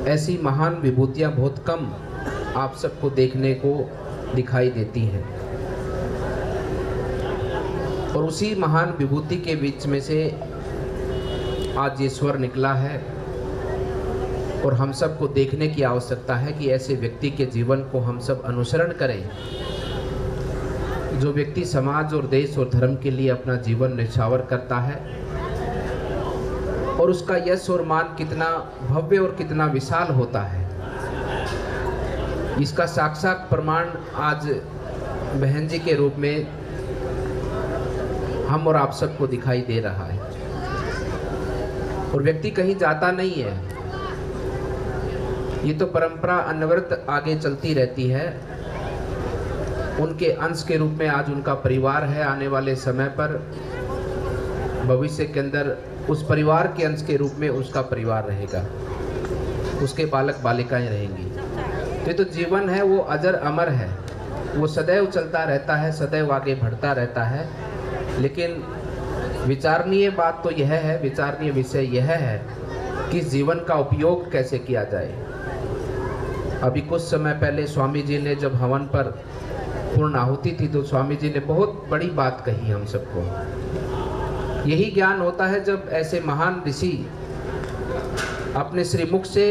ऐसी महान विभूतियाँ बहुत कम आप सबको देखने को दिखाई देती हैं। और उसी महान विभूति के बीच में से आज ये स्वर निकला है और हम सबको देखने की आवश्यकता है कि ऐसे व्यक्ति के जीवन को हम सब अनुसरण करें, जो व्यक्ति समाज और देश और धर्म के लिए अपना जीवन न्यौछावर करता है और उसका यश और मान कितना भव्य और कितना विशाल होता है। इसका साक्षात प्रमाण आज बहन जी के रूप में हम और आप सबको दिखाई दे रहा है। और व्यक्ति कहीं जाता नहीं है, ये तो परंपरा अनवरत आगे चलती रहती है। उनके अंश के रूप में आज उनका परिवार है, आने वाले समय पर भविष्य के अंदर उस परिवार के अंश के रूप में उसका परिवार रहेगा, उसके बालक बालिकाएं रहेंगी। तो ये तो जीवन है, वो अजर अमर है, वो सदैव चलता रहता है, सदैव आगे बढ़ता रहता है। लेकिन विचारणीय बात तो यह है, विचारणीय विषय यह है कि जीवन का उपयोग कैसे किया जाए। अभी कुछ समय पहले स्वामी जी ने जब हवन पर पूर्ण आहुति थी तो स्वामी जी ने बहुत बड़ी बात कही हम सबको। यही ज्ञान होता है जब ऐसे महान ऋषि अपने श्रीमुख से,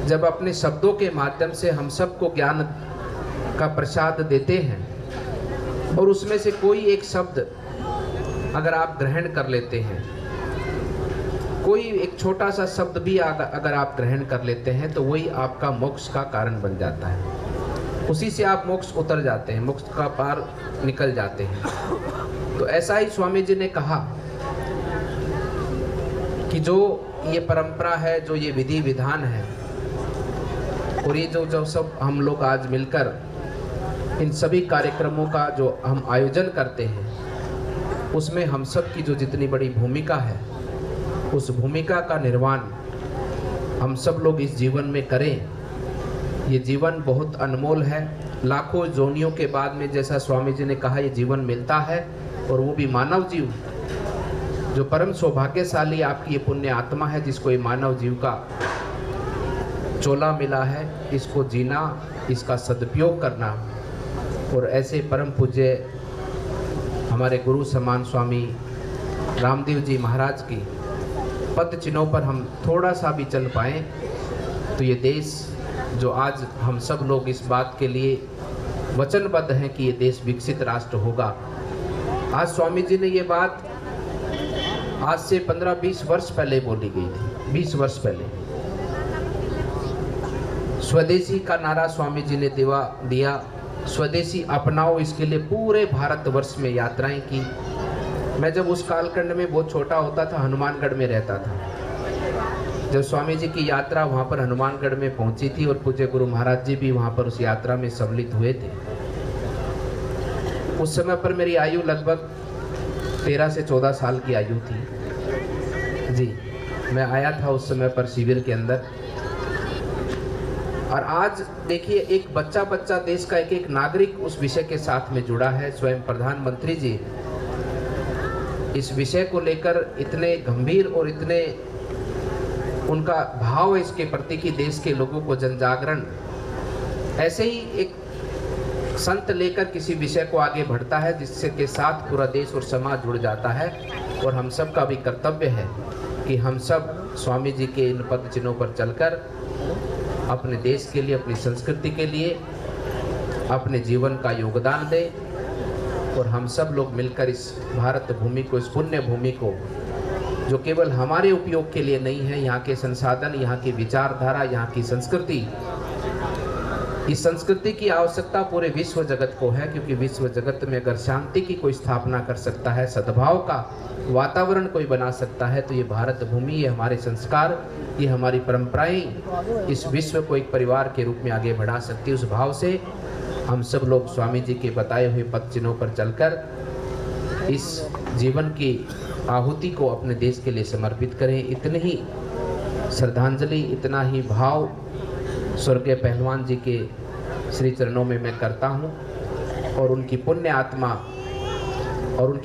जब अपने शब्दों के माध्यम से हम सबको ज्ञान का प्रसाद देते हैं और उसमें से कोई एक शब्द अगर आप ग्रहण कर लेते हैं, कोई एक छोटा सा शब्द भी अगर आप ग्रहण कर लेते हैं तो वही आपका मोक्ष का कारण बन जाता है। उसी से आप मोक्ष उतर जाते हैं, मोक्ष का पार निकल जाते हैं। तो ऐसा ही स्वामी जी ने कहा कि जो ये परंपरा है, जो ये विधि विधान है और ये जो सब हम लोग आज मिलकर इन सभी कार्यक्रमों का जो हम आयोजन करते हैं, उसमें हम सब की जो जितनी बड़ी भूमिका है, उस भूमिका का निर्वहन हम सब लोग इस जीवन में करें। ये जीवन बहुत अनमोल है। लाखों जोनियों के बाद में, जैसा स्वामी जी ने कहा, ये जीवन मिलता है और वो भी मानव जीव, जो परम सौभाग्यशाली आपकी ये पुण्य आत्मा है जिसको ये मानव जीव का चोला मिला है, इसको जीना, इसका सदुपयोग करना। और ऐसे परम पूज्य हमारे गुरु समान स्वामी रामदेव जी महाराज की पद चिन्हों पर हम थोड़ा सा भी चल पाएँ तो ये देश, जो आज हम सब लोग इस बात के लिए वचनबद्ध हैं कि ये देश विकसित राष्ट्र होगा। आज स्वामी जी ने ये बात आज से 15-20 वर्ष पहले बोली गई थी, 20 वर्ष पहले। स्वदेशी का नारा स्वामी जी ने दिया, स्वदेशी अपनाओ, इसके लिए पूरे भारतवर्ष में यात्राएं की। मैं जब उस कालखंड में बहुत छोटा होता था, हनुमानगढ़ में रहता था, जब स्वामी जी की यात्रा वहाँ पर हनुमानगढ़ में पहुँची थी और पूज्य गुरु महाराज जी भी वहाँ पर उस यात्रा में सम्मिलित हुए थे। उस समय पर मेरी आयु लगभग 13 से 14 साल की आयु थी जी। मैं आया था उस समय पर शिविर के अंदर। और आज देखिए, एक बच्चा देश का एक नागरिक उस विषय के साथ में जुड़ा है। स्वयं प्रधानमंत्री जी इस विषय को लेकर इतने गंभीर और इतने उनका भाव इसके प्रति कि देश के लोगों को जन जागरण, ऐसे ही एक संत लेकर किसी विषय को आगे बढ़ता है जिससे के साथ पूरा देश और समाज जुड़ जाता है। और हम सब का भी कर्तव्य है कि हम सब स्वामी जी के इन पद चिन्हों पर चलकर अपने देश के लिए, अपनी संस्कृति के लिए अपने जीवन का योगदान दें। और हम सब लोग मिलकर इस भारत भूमि को, इस पुण्य भूमि को, जो केवल हमारे उपयोग के लिए नहीं है, यहाँ के संसाधन, यहाँ की विचारधारा, यहाँ की संस्कृति, इस संस्कृति की आवश्यकता पूरे विश्व जगत को है। क्योंकि विश्व जगत में अगर शांति की कोई स्थापना कर सकता है, सद्भाव का वातावरण कोई बना सकता है, तो ये भारत भूमि, ये हमारे संस्कार, ये हमारी परंपराएं इस विश्व को एक परिवार के रूप में आगे बढ़ा सकती है। उस भाव से हम सब लोग स्वामी जी के बताए हुए पद चिन्हों पर चलकर इस जीवन की आहुति को अपने देश के लिए समर्पित करें। इतनी ही श्रद्धांजलि, इतना ही भाव स्वर्गीय पहलवान जी के श्री चरणों में मैं करता हूँ। और उनकी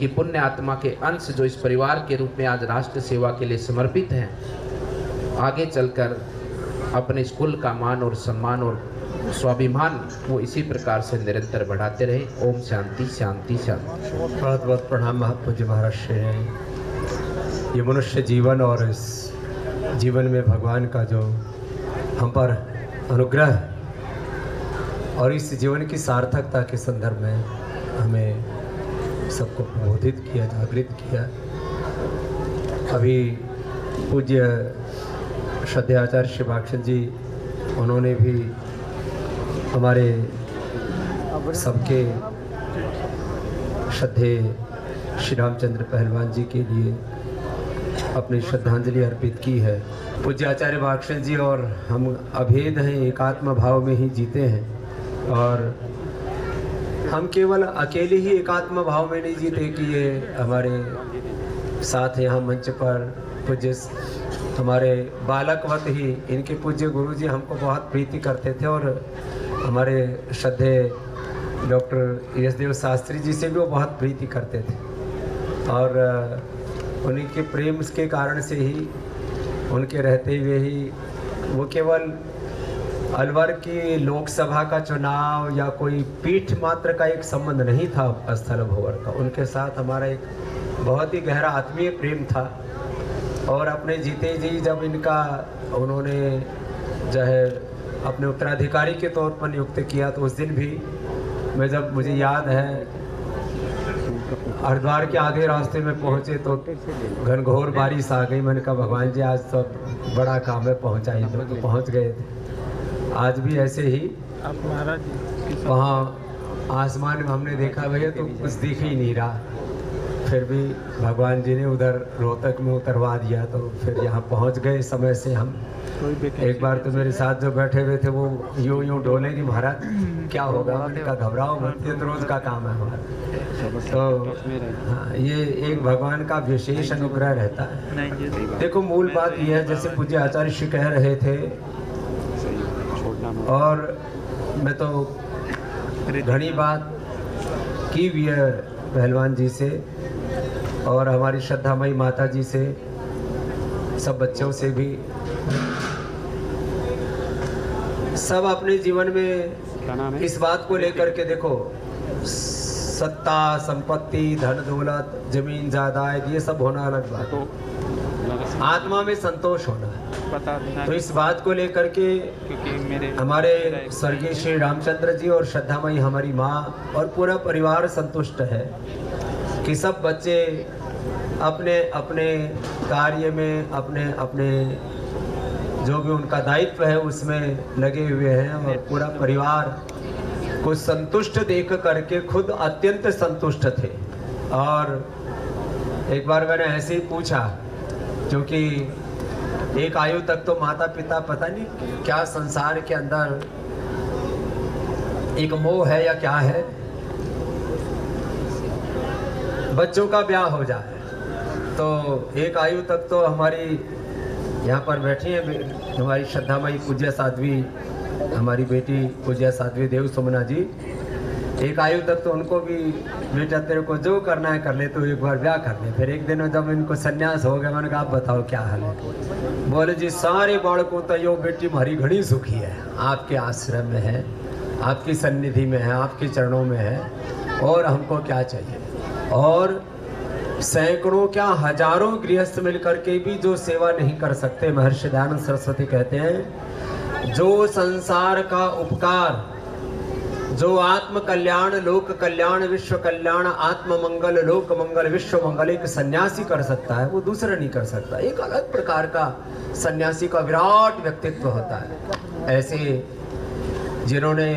पुण्य आत्मा के अंश जो इस परिवार के रूप में आज राष्ट्र सेवा के लिए समर्पित हैं, आगे चलकर अपने स्कूल का मान और सम्मान और स्वाभिमान वो इसी प्रकार से निरंतर बढ़ाते रहे। ओम शांति शांति शांति। बहुत बहुत प्रणाम महापूज्य महाराज श्री। ये मनुष्य जीवन और इस जीवन में भगवान का जो हम पर अनुग्रह है और इस जीवन की सार्थकता के संदर्भ में हमें सबको प्रबोधित किया, जागृत किया। अभी पूज्य श्रद्धेय आचार्य श्री भागचंद जी, उन्होंने भी हमारे सबके श्रद्धेय श्री रामचंद्र पहलवान जी के लिए अपनी श्रद्धांजलि अर्पित की है। पूज्य आचार्य भागचंद जी और हम अभेद हैं, एकात्म भाव में ही जीते हैं। और हम केवल अकेले ही एकात्म भाव में नहीं जीते कि ये हमारे साथ यहाँ मंच पर पूज्य हमारे बालकवत ही इनके पूज्य गुरु जी हमको बहुत प्रीति करते थे। और हमारे श्रद्धेय डॉक्टर यशदेव शास्त्री जी से भी वो बहुत प्रीति करते थे। और उन्हीं के प्रेम के कारण से ही, उनके रहते हुए ही, वो केवल अलवर की लोकसभा का चुनाव या कोई पीठ मात्र का एक संबंध नहीं था स्थल भोवर का। उनके साथ हमारा एक बहुत ही गहरा आत्मीय प्रेम था। और अपने जीते जी जब इनका उन्होंने जो है अपने उत्तराधिकारी के तौर पर नियुक्त किया, तो उस दिन भी मैं, जब मुझे याद है, हरिद्वार के आधे रास्ते में पहुँचे तो घनघोर बारिश आ गई। मैंने कहा भगवान जी आज तो बड़ा काम है, पहुँचाई दो, तो पहुँच गए थे। आज भी ऐसे ही वहाँ आसमान में हमने देखा भैया तो कुछ दिख ही नहीं रहा, फिर भी भगवान जी ने उधर रोहतक में उतरवा दिया, तो फिर यहाँ पहुँच गए समय से हम। एक बार तो मेरे साथ जो बैठे हुए थे वो यूं डोले कि महाराज क्या होगा, मैंने कहा घबराओ मत, ये तो रोज का काम है हमारा। तो हाँ, ये एक भगवान का विशेष अनुग्रह रहता है। देखो मूल बात यह है, जैसे पूज्य आचार्य श्री कह रहे थे, और मैं तो घनी बात की भी है पहलवान जी से और हमारी श्रद्धामयी माता जी से, सब बच्चों से भी। सब अपने जीवन में इस बात को लेकर के देखो, सत्ता, संपत्ति, धन दौलत, जमीन जायदाद, ये सब होना अलग बात है, आत्मा में संतोष होना है। तो इस बात को लेकर के हमारे स्वर्गीय श्री रामचंद्र जी और श्रद्धामयी हमारी माँ और पूरा परिवार संतुष्ट है कि सब बच्चे अपने अपने कार्य में, अपने अपने जो भी उनका दायित्व है उसमें लगे हुए हैं। और पूरा परिवार को संतुष्ट देख करके खुद अत्यंत संतुष्ट थे। और एक बार मैंने ऐसे ही पूछा, क्योंकि एक आयु तक तो माता पिता पता नहीं क्या संसार के अंदर एक मोह है या क्या है, बच्चों का ब्याह हो जाए। तो एक आयु तक तो हमारी यहाँ पर बैठी है हमारी श्रद्धामयी पूज्य साध्वी, हमारी बेटी पूज्य साध्वी देव सुमना जी, एक आयु तक तो उनको भी बेटा तेरे को जो करना है कर ले, तो एक बार ब्याह कर ले। फिर एक दिन जब इनको संन्यास हो गया, मैंने कहा आप बताओ क्या हाल है। बोले जी सारे बालकों तो यो बेटी हमारी घड़ी सुखी है, आपके आश्रम में है, आपकी सन्निधि में है, आपके चरणों में है, और हमको क्या चाहिए। और सैकड़ों क्या हजारों गृहस्थ मिलकर के भी जो सेवा नहीं कर सकते, महर्षि दयानंद सरस्वती कहते हैं जो संसार का उपकार, जो आत्म कल्याण, लोक कल्याण, विश्व कल्याण, आत्म मंगल, लोक मंगल, विश्व मंगल एक सन्यासी कर सकता है, वो दूसरा नहीं कर सकता। एक अलग प्रकार का सन्यासी का विराट व्यक्तित्व होता है। ऐसे जिन्होंने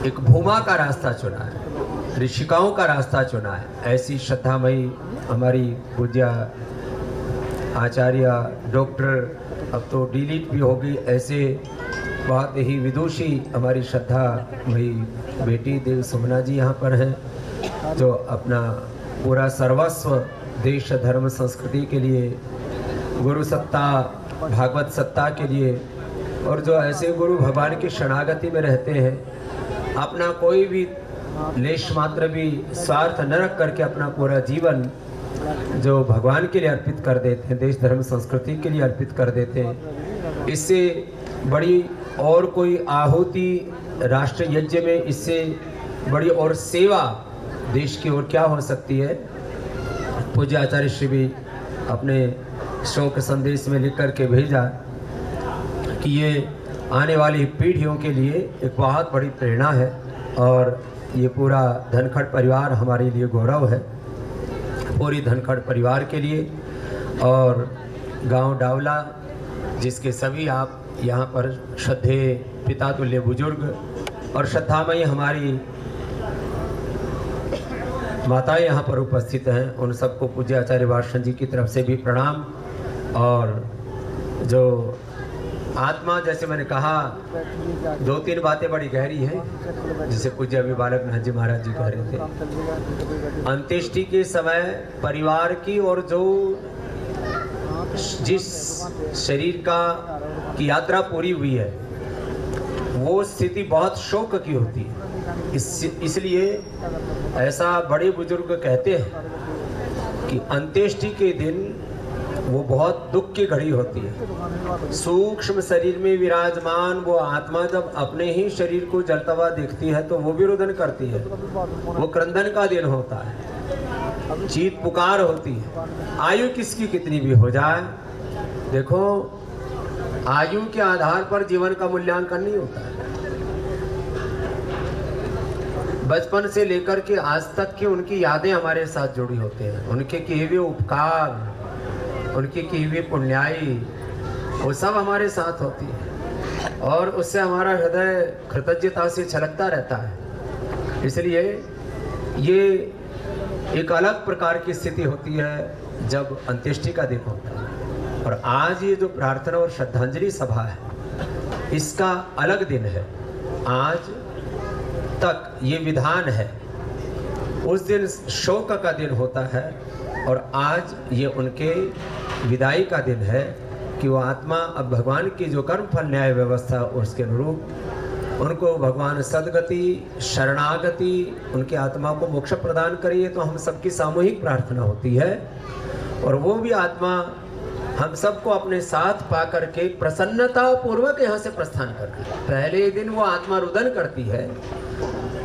एक भूमा का रास्ता चुना है, ऋषिकाओं का रास्ता चुना है, ऐसी श्रद्धामयी हमारी पूज्य आचार्य डॉक्टर, अब तो डिलीट भी होगी, ऐसे बहुत ही विदुषी हमारी श्रद्धा मई बेटी देव सुमना जी यहाँ पर हैं, जो अपना पूरा सर्वस्व देश धर्म संस्कृति के लिए, गुरु सत्ता भागवत सत्ता के लिए, और जो ऐसे गुरु भगवान की शरणागति में रहते हैं, अपना कोई भी लेश मात्र भी स्वार्थ न रख करके अपना पूरा जीवन जो भगवान के लिए अर्पित कर देते हैं, देश धर्म संस्कृति के लिए अर्पित कर देते हैं। इससे बड़ी और कोई आहुति राष्ट्र यज्ञ में, इससे बड़ी और सेवा देश की ओर क्या हो सकती है। पूज्य आचार्य श्री भी अपने शोक संदेश में लिख करके भेजा कि ये आने वाली पीढ़ियों के लिए एक बहुत बड़ी प्रेरणा है, और ये पूरा धनखड़ परिवार हमारे लिए गौरव है, पूरी धनखड़ परिवार के लिए। और गांव डावला, जिसके सभी आप यहाँ पर श्रद्धेय पिता तुल्य बुजुर्ग और श्रद्धामयी हमारी माताएं यहाँ पर उपस्थित हैं, उन सबको पूज्य आचार्य वार्षण जी की तरफ से भी प्रणाम। और जो आत्मा, जैसे मैंने कहा, दो तीन बातें बड़ी गहरी हैं, जिसे पूज्य अभी बालक नाथ जी महाराज जी कह रहे थे। अंत्येष्टि के समय परिवार की, और जो जिस शरीर की यात्रा पूरी हुई है, वो स्थिति बहुत शोक की होती है। इसलिए ऐसा बड़े बुजुर्ग कहते हैं कि अंत्येष्टि के दिन वो बहुत दुख की घड़ी होती है। सूक्ष्म शरीर में विराजमान वो आत्मा जब अपने ही शरीर को जलता हुआ देखती है तो वो भी रुदन करती है। वो क्रंदन का दिन होता है, चीत पुकार होती है। आयु किसकी कितनी भी हो जाए, देखो आयु के आधार पर जीवन का मूल्यांकन नहीं होता है। बचपन से लेकर के आज तक की उनकी यादें हमारे साथ जुड़ी होती हैं, उनके किए हुए उपकार, उनकी की हुई पुण्याई, वो सब हमारे साथ होती है, और उससे हमारा हृदय कृतज्ञता से छलकता रहता है। इसलिए ये एक अलग प्रकार की स्थिति होती है जब अंत्येष्टि का दिन होता है। और आज ये जो प्रार्थना और श्रद्धांजलि सभा है, इसका अलग दिन है। आज तक ये विधान है, उस दिन शोक का दिन होता है, और आज ये उनके विदाई का दिन है कि वो आत्मा अब भगवान की जो कर्म फल न्याय व्यवस्था उसके अनुरूप उनको भगवान सदगति, शरणागति, उनकी आत्मा को मोक्ष प्रदान करिए। तो हम सबकी सामूहिक प्रार्थना होती है, और वो भी आत्मा हम सबको अपने साथ पा करके प्रसन्नता पूर्वक यहाँ से प्रस्थान करती है। पहले दिन वो आत्मा रुदन करती है।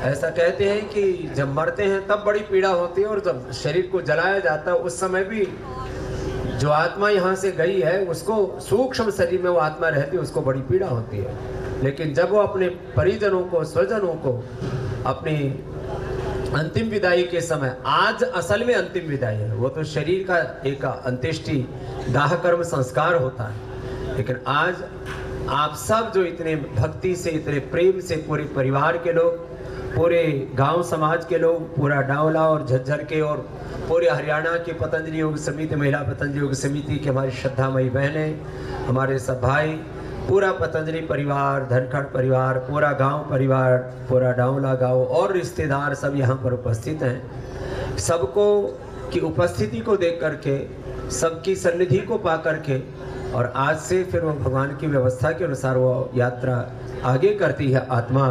ऐसा कहते हैं कि जब मरते हैं तब बड़ी पीड़ा होती है, और जब शरीर को जलाया जाता है उस समय भी जो आत्मा यहाँ से गई है उसको, सूक्ष्म शरीर में वो आत्मा रहती है, उसको बड़ी पीड़ा होती है। लेकिन जब वो अपने परिजनों को, स्वजनों को अपनी अंतिम विदाई के समय, आज असल में अंतिम विदाई है, वो तो शरीर का एक अंत्येष्टि दाह कर्म संस्कार होता है, लेकिन आज आप सब जो इतने भक्ति से, इतने प्रेम से, पूरे परिवार के लोग, पूरे गांव समाज के लोग, पूरा डावला और झज्जर के और पूरे हरियाणा के पतंजलि योग समिति, महिला पतंजलि योग समिति की हमारी श्रद्धामयी बहनें, हमारे सब भाई, पूरा पतंजलि परिवार, धनखड़ परिवार, पूरा गांव परिवार, पूरा डावला गांव और रिश्तेदार सब यहाँ पर उपस्थित हैं। सबको की उपस्थिति को देख करके, सबकी सन्निधि को पा करके, और आज से फिर वो भगवान की व्यवस्था के अनुसार वो यात्रा आगे करती है आत्मा।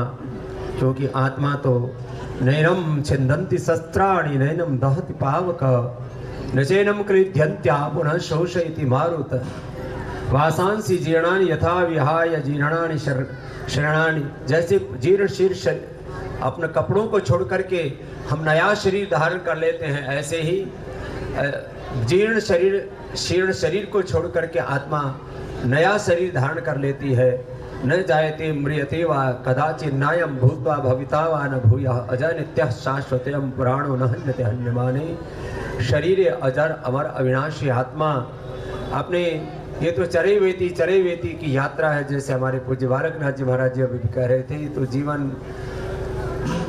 क्योंकि आत्मा तो नैनम छिन्दन्ति शस्त्राणि नैनम दहति पावक न चैनम क्लिद्यन्त्या पुनः शोषयति मारुत वासांसि जीर्णानि यथा विहाय जीर्णानि शरणानि। जैसे जीर्ण शीर्ष अपने कपड़ों को छोड़ करके हम नया शरीर धारण कर लेते हैं, ऐसे ही जीर्ण शरीर को छोड़ करके आत्मा नया शरीर धारण कर लेती है। न जायते म्रियते वा कदाचित् नायं भूत्वा भविता वा न भूयः अजर नित्यः शाश्वतयं पुराणो न हन्यते हन्यमाने। शरीर अजर अमर अविनाशी आत्मा अपने ये तो चरे वेती की यात्रा है। जैसे हमारे पूज्य बालकनाथ जी महाराज जी अभी कह रहे थे, तो जीवन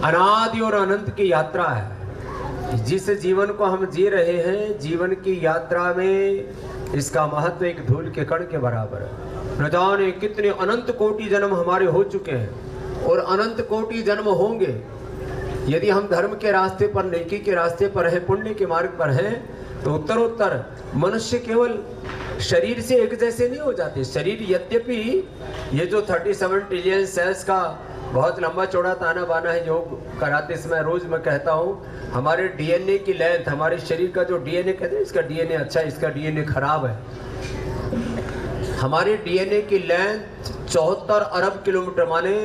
अनादि और अनंत की यात्रा है। जिस जीवन को हम जी रहे हैं, जीवन की यात्रा में इसका महत्व एक धूल के कण के बराबर है। न जाने कितने अनंत कोटि जन्म हमारे हो चुके हैं और अनंत कोटि जन्म होंगे। यदि हम धर्म के रास्ते पर, नेकी के रास्ते पर हैं, पुण्य के मार्ग पर हैं, तो उत्तरोत्तर मनुष्य केवल शरीर से एक जैसे नहीं हो जाते। शरीर यद्यपि ये जो 37 ट्रिलियन सेल्स का बहुत लंबा चौड़ा ताना बाना है, योग कराते समय रोज मैं कहता हूँ हमारे डीएनए की लेंथ, हमारे शरीर का जो डीएनए कहते हैं, इसका डीएनए अच्छा है, इसका डीएनए खराब है। हमारे डीएनए की लेंथ 74 अरब किलोमीटर, माने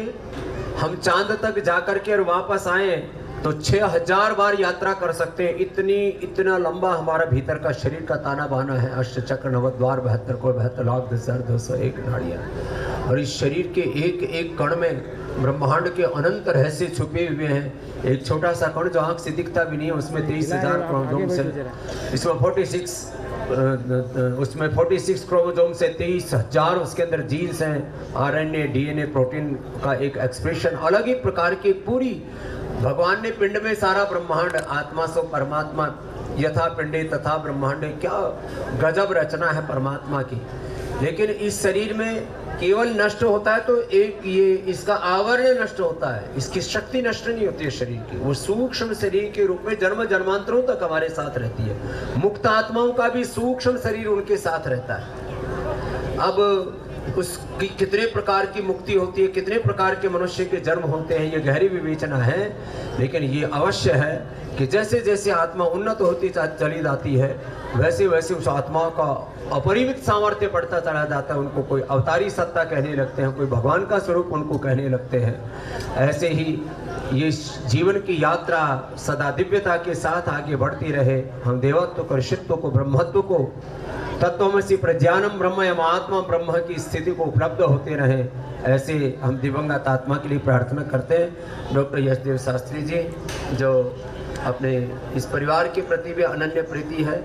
हम चांद तक जाकर के और वापस आए तो 6000 बार यात्रा कर सकते हैं। इतना लंबा हमारा भीतर का शरीर का ताना बाना है। अष्ट चक्र नवद्वार 72 को 72,10,201 नाड़ियाँ, और इस शरीर के एक एक कण में ब्रह्मांड के अनंत रहस्य छुपे हुए हैं। एक छोटा सा कण जो आंख से दिखता भी नहीं है, उसमें 23,000 क्रोमोसोम से, इसमें 46 क्रोमोसोम से 23,000 उसके अंदर जीन्स हैं। आरएनए, डीएनए, प्रोटीन का एक एक्सप्रेशन अलग ही प्रकार की पूरी भगवान ने पिंड में सारा ब्रह्मांड, आत्मा सो परमात्मा यथा पिंडे तथा ब्रह्मांडे, क्या गजब रचना है परमात्मा की। लेकिन इस शरीर में केवल नष्ट होता है तो एक ये इसका आवरण नष्ट होता है, इसकी शक्ति नष्ट नहीं होती है शरीर की। वो सूक्ष्म शरीर के रूप में जन्म जन्मांतरों तक हमारे साथ रहती है। मुक्त आत्माओं का भी सूक्ष्म शरीर उनके साथ रहता है। अब उसकी कितने प्रकार की मुक्ति होती है, कितने प्रकार के मनुष्य के जन्म होते हैं, ये गहरी विवेचना है। लेकिन ये अवश्य है कि जैसे जैसे आत्मा उन्नत होती चली जाती है, वैसे वैसे उस आत्मा का अपरिमित सामर्थ्य बढ़ता चला जाता है। उनको कोई अवतारी सत्ता कहने लगते हैं, कोई भगवान का स्वरूप उनको कहने लगते हैं। ऐसे ही ये जीवन की यात्रा सदा दिव्यता के साथ आगे बढ़ती रहे। हम देवत्व को, ऋषित्व को, ब्रह्मत्व को, तत्वमसि प्रज्ञानम ब्रह्म यम आत्मा ब्रह्म की स्थिति को उपलब्ध होते रहे, ऐसे हम दिवंगत आत्मा के लिए प्रार्थना करते हैं। डॉक्टर यशदेव शास्त्री जी जो अपने इस परिवार के प्रति भी अनन्य प्रीति है,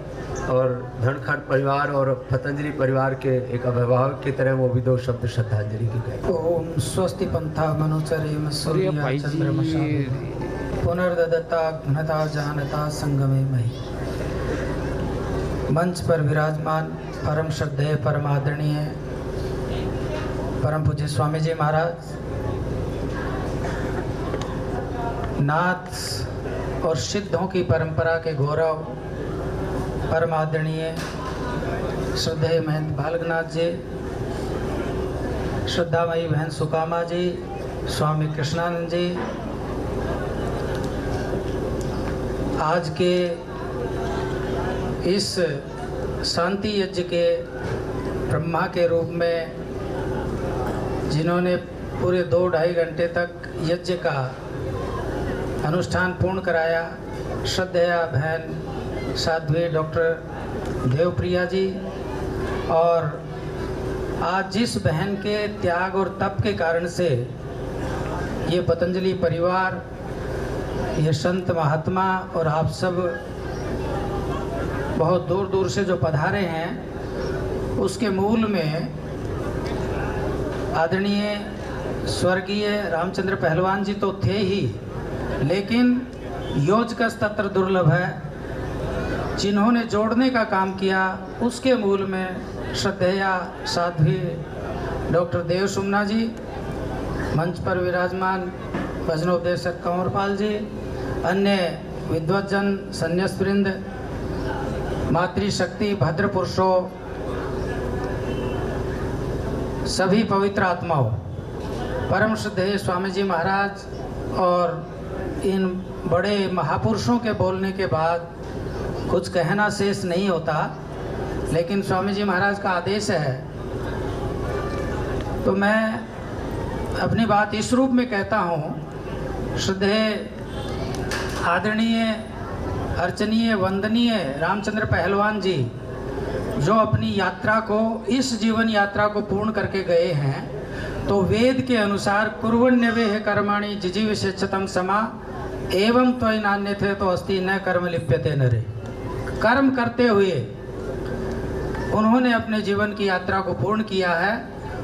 और धनखड़ परिवार और पतंजलि परिवार के एक अभिभावक की तरह वो भी 2 शब्द श्रद्धांजलि की गए। ओम स्वस्ति पंथा मनुचरेम सूर्य चंद्रमसा पुनर्दत्ता घनता जानता संगमे मही। मंच पर विराजमान परम श्रद्धेय, परम आदरणीय परम पूज्य स्वामी जी महाराज, नाथ और सिद्धों की परंपरा के गौरव परम आदरणीय श्रद्धेय महंत बालकनाथ जी, श्रद्धामयी बहन सुकामा जी, स्वामी कृष्णानंद जी, आज के इस शांति यज्ञ के ब्रह्मा के रूप में जिन्होंने पूरे 2-2.5 घंटे तक यज्ञ का अनुष्ठान पूर्ण कराया, श्रद्धेय बहन साध्वी डॉक्टर देवप्रिया जी, और आज जिस बहन के त्याग और तप के कारण से ये पतंजलि परिवार, ये संत महात्मा और आप सब बहुत दूर दूर से जो पधारे हैं, उसके मूल में आदरणीय स्वर्गीय रामचंद्र पहलवान जी तो थे ही, लेकिन योजकस तत्र दुर्लभ है, जिन्होंने जोड़ने का काम किया, उसके मूल में श्रद्धेया साध्वी डॉक्टर देव सुमना जी, मंच पर विराजमान भजनोपदेशक कंवरपाल जी, अन्य विद्वज्जन संन्यासवृंद, मातृशक्ति भद्र पुरुषों, सभी पवित्र आत्माओं, परम श्रद्धेय स्वामी जी महाराज और इन बड़े महापुरुषों के बोलने के बाद कुछ कहना शेष नहीं होता, लेकिन स्वामी जी महाराज का आदेश है तो मैं अपनी बात इस रूप में कहता हूँ। श्रद्धेय आदरणीय अर्चनीय वंदनीय रामचंद्र पहलवान जी जो अपनी यात्रा को, इस जीवन यात्रा को पूर्ण करके गए हैं, तो वेद के अनुसार कुर्वण्यवेह कर्माणि जिजीविषेच्छतम समा एवं त्वयि नान्यथे तो अस्ति न कर्म लिप्यते नरे। कर्म करते हुए उन्होंने अपने जीवन की यात्रा को पूर्ण किया है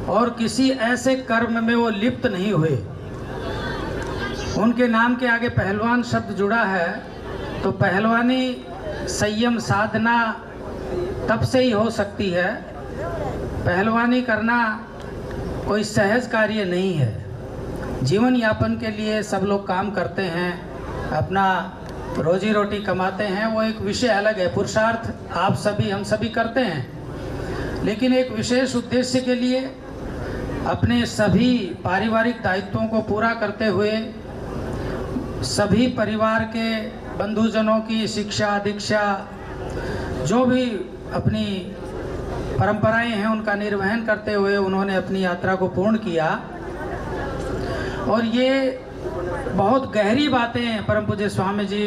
और किसी ऐसे कर्म में वो लिप्त नहीं हुए। उनके नाम के आगे पहलवान शब्द जुड़ा है, तो पहलवानी संयम साधना तब से ही हो सकती है। पहलवानी करना कोई सहज कार्य नहीं है। जीवन यापन के लिए सब लोग काम करते हैं, अपना रोजी रोटी कमाते हैं, वो एक विषय अलग है। पुरुषार्थ आप सभी हम सभी करते हैं, लेकिन एक विशेष उद्देश्य के लिए अपने सभी पारिवारिक दायित्वों को पूरा करते हुए सभी परिवार के बंधुजनों की शिक्षा दीक्षा जो भी अपनी परंपराएं हैं उनका निर्वहन करते हुए उन्होंने अपनी यात्रा को पूर्ण किया। और ये बहुत गहरी बातें परम पूज्य स्वामी जी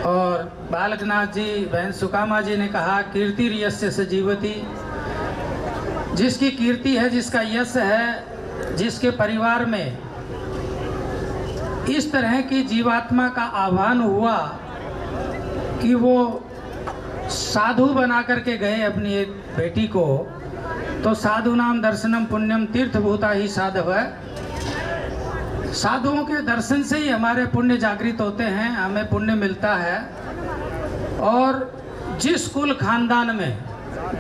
और बालकनाथ जी, बहन सुकामा जी ने कहा, कीर्ति यस्य स जीवति, जिसकी कीर्ति है, जिसका यश है, जिसके परिवार में इस तरह की जीवात्मा का आह्वान हुआ कि वो साधु बना करके गए अपनी एक बेटी को, तो साधु नाम दर्शनम पुण्यम तीर्थभूता ही साधव है। साधुओं के दर्शन से ही हमारे पुण्य जागृत होते हैं, हमें पुण्य मिलता है। और जिस कुल खानदान में,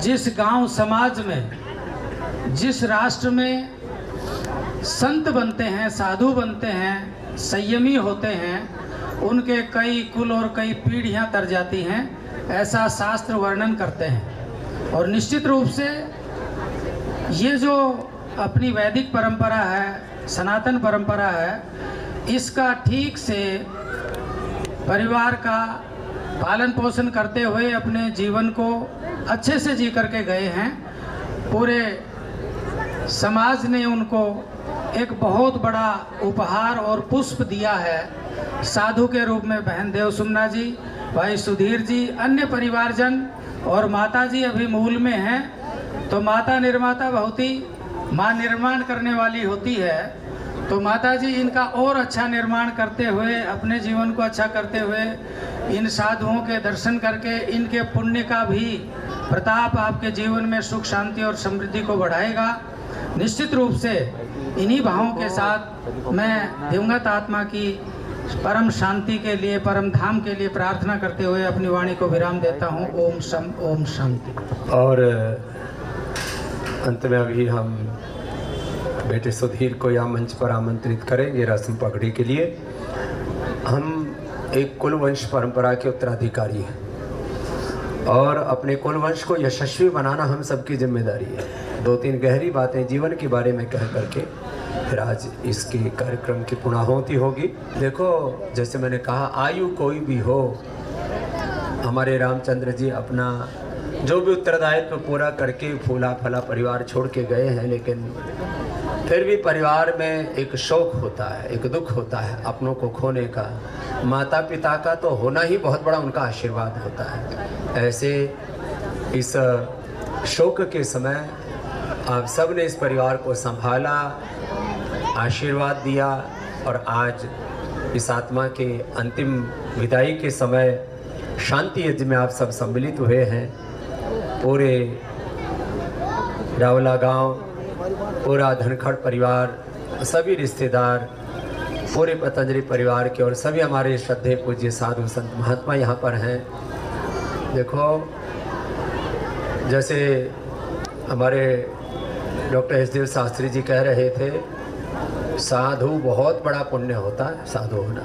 जिस गांव समाज में, जिस राष्ट्र में संत बनते हैं, साधु बनते हैं, संयमी होते हैं, उनके कई कुल और कई पीढ़ियां तर जाती हैं, ऐसा शास्त्र वर्णन करते हैं। और निश्चित रूप से ये जो अपनी वैदिक परंपरा है, सनातन परंपरा है, इसका ठीक से परिवार का पालन पोषण करते हुए अपने जीवन को अच्छे से जी करके गए हैं। पूरे समाज ने उनको एक बहुत बड़ा उपहार और पुष्प दिया है साधु के रूप में। बहन देव सुमना जी, भाई सुधीर जी, अन्य परिवारजन और माता जी अभी मूल में हैं। तो माता निर्माता बहुती, माँ निर्माण करने वाली होती है। तो माता जी इनका और अच्छा निर्माण करते हुए, अपने जीवन को अच्छा करते हुए, इन साधुओं के दर्शन करके इनके पुण्य का भी प्रताप आपके जीवन में सुख शांति और समृद्धि को बढ़ाएगा। निश्चित रूप से इन्हीं भावों के साथ मैं दिवंगत आत्मा की परम शांति के लिए, परम धाम के लिए प्रार्थना करते हुए अपनी वाणी को विराम देता हूँ। ओम शम ओम शांति। और अंत में अभी हम बेटे सुधीर को यहाँ मंच पर आमंत्रित करेंगे रस्म पगड़ी के लिए। हम एक कुल वंश परंपरा के उत्तराधिकारी हैं और अपने कुल वंश को यशस्वी बनाना हम सबकी जिम्मेदारी है। दो तीन गहरी बातें जीवन के बारे में कह करके फिर आज इसके कार्यक्रम की पूर्णाहुति होगी। देखो, जैसे मैंने कहा, आयु कोई भी हो, हमारे रामचंद्र जी अपना जो भी उत्तरदायित्व पूरा करके फूला फला परिवार छोड़ के गए हैं, लेकिन फिर भी परिवार में एक शोक होता है, एक दुख होता है अपनों को खोने का। माता पिता का तो होना ही बहुत बड़ा उनका आशीर्वाद होता है। ऐसे इस शोक के समय आप सब ने इस परिवार को संभाला, आशीर्वाद दिया और आज इस आत्मा के अंतिम विदाई के समय शांति यज्ञ में आप सब सम्मिलित हुए हैं। पूरे रावला गांव, पूरा धनखड़ परिवार, सभी रिश्तेदार, पूरे पतंजलि परिवार के और सभी हमारे श्रद्धेय पूज्य साधु संत महात्मा यहाँ पर हैं। देखो, जैसे हमारे डॉक्टर एसदेव शास्त्री जी कह रहे थे, साधु बहुत बड़ा पुण्य होता है साधु होना।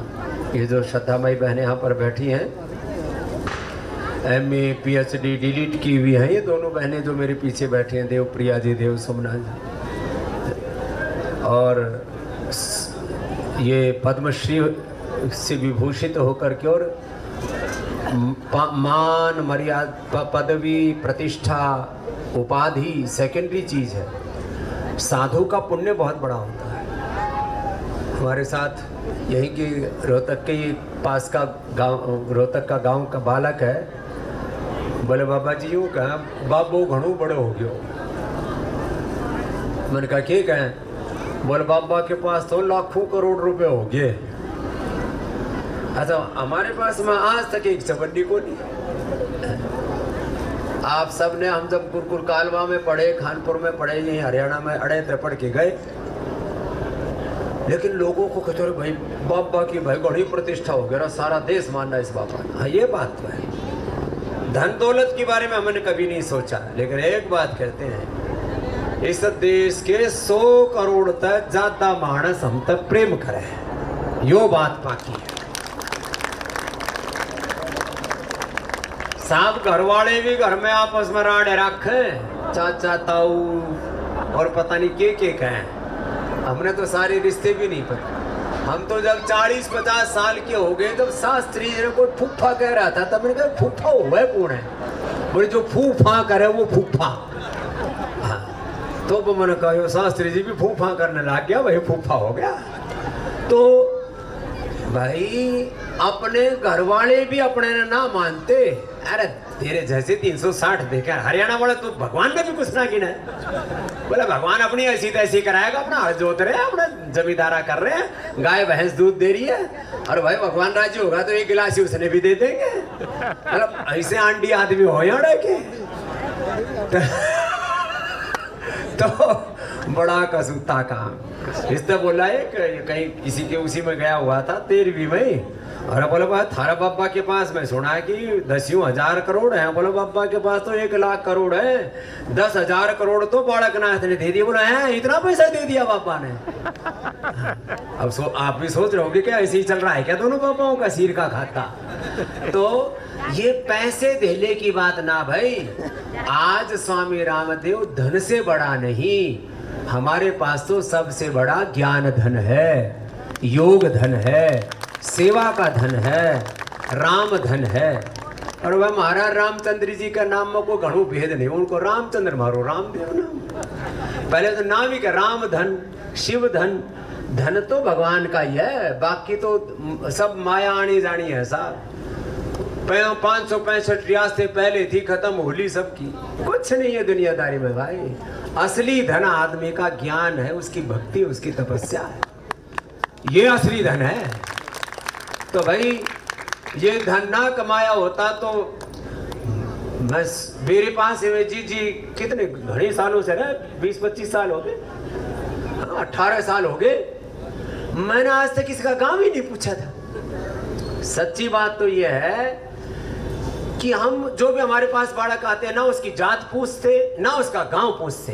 ये जो श्रद्धामयी बहनें यहाँ पर बैठी हैं, MA PhD डिलीट की हुई हैं, ये दोनों बहनें जो मेरे पीछे बैठी हैं, देवप्रिया जी, देव सुमना जी, और ये पद्मश्री से विभूषित होकर के और मान मर्यादा पदवी प्रतिष्ठा उपाधि सेकेंडरी चीज़ है। साधु का पुण्य बहुत बड़ा होता है। हमारे साथ यहीं की रोहतक के पास का गांव, रोहतक का गांव का बालक है। बोले बाबा जी यूँ कहा बाबू घणू बड़ो हो गयो। मैंने कहा क्या कहें? बोले बाबा के पास तो लाखों करोड़ रुपए हो गए। अच्छा हमारे पास में आज तक एक चवन्नी को नहीं। आप सब ने, हम जब गुरुकुल कालवा में पढ़े, खानपुर में पढ़े, यहीं हरियाणा में अड़े थे पढ़ के गए, लेकिन लोगों को कहते भाई बाबा की भाई बड़ी प्रतिष्ठा हो गया, सारा देश मानना इस बाबा ने। हाँ ये बात तो है। धन दौलत के बारे में हमने कभी नहीं सोचा, लेकिन एक बात कहते हैं, इस देश के 100 करोड़ तक ज्यादा मानस हम तक प्रेम करे, यो बात बाकी है। साहब घर वाले भी घर में आपस में राड़े रखे, चाचा ताऊ और पता नहीं के कहें। हमने तो सारे रिश्ते भी नहीं पता। हम तो जब 40-50 साल के हो गए, जब शास्त्री जी ने कोई फूफा कह रहा था, तब मैंने कहा फूफा हुआ कौन है? बोले जो फूफा करे वो फूफा। हाँ तो वो मैंने कहा शास्त्री जी भी फूफा करने लग गया, वही फूफा हो गया। तो भाई अपने घर वाले भी अपने ना मानते। अरे तेरे जैसे 360 देखा, हरियाणा वाले तो भगवान का भी कुछ ना गिना है। बोला भगवान अपनी ऐसी तैसी कराएगा, अपना हल जोत रहे हैं, अपना जमींदारा कर रहे हैं, गाय भैंस दूध दे रही है, और भाई भगवान राजी होगा तो 1 गिलास ही उसने भी दे देंगे। मतलब ऐसे आंटी आदमी हो यहाँ के तो बड़ा कसूता काम। इसने बोला है कहीं किसी के उसी में गया हुआ था 13वीं में, और बोला भाई थारा बाबा के पास मैं सुना है कि 10,000 करोड़ है। बोला बाबा के पास तो 1 लाख करोड़ है, 10,000 करोड़ तो बालकनाथ ने दे दिया। बोला है इतना पैसा दे दिया बाबा ने। अब आप भी सोच रहे होंगे क्या ऐसे ही चल रहा है क्या दोनों बाबाओं का सिर का खाता? तो ये पैसे देने की बात ना भाई। आज स्वामी रामदेव धन से बड़ा नहीं, हमारे पास तो सबसे बड़ा ज्ञान धन है, योग धन है, सेवा का धन है, राम धन है। और वह महाराज रामचंद्र जी का नाम में कोई घणो भेद नहीं, उनको रामचंद्र मारो, रामदेव नाम। पहले तो नाम ही का राम धन, शिव धन। धन तो भगवान का ही है, बाकी तो सब माया आनी जानी है साहब। 565 रियासतें पहले थी, खत्म होली सबकी। कुछ नहीं है दुनियादारी में भाई। असली धन आदमी का ज्ञान है, उसकी भक्ति, उसकी तपस्या है, ये असली धन है। तो भाई ये धन ना कमाया होता तो बस मेरे पास जी कितने घने सालों से रहे, 20-25 साल हो गए, 18 साल हो गए, मैंने आज तक किसी का गांव ही नहीं पूछा था। सच्ची बात तो ये है कि हम जो भी हमारे पास बालक आते हैं ना उसकी जात पूछते ना उसका गांव पूछते।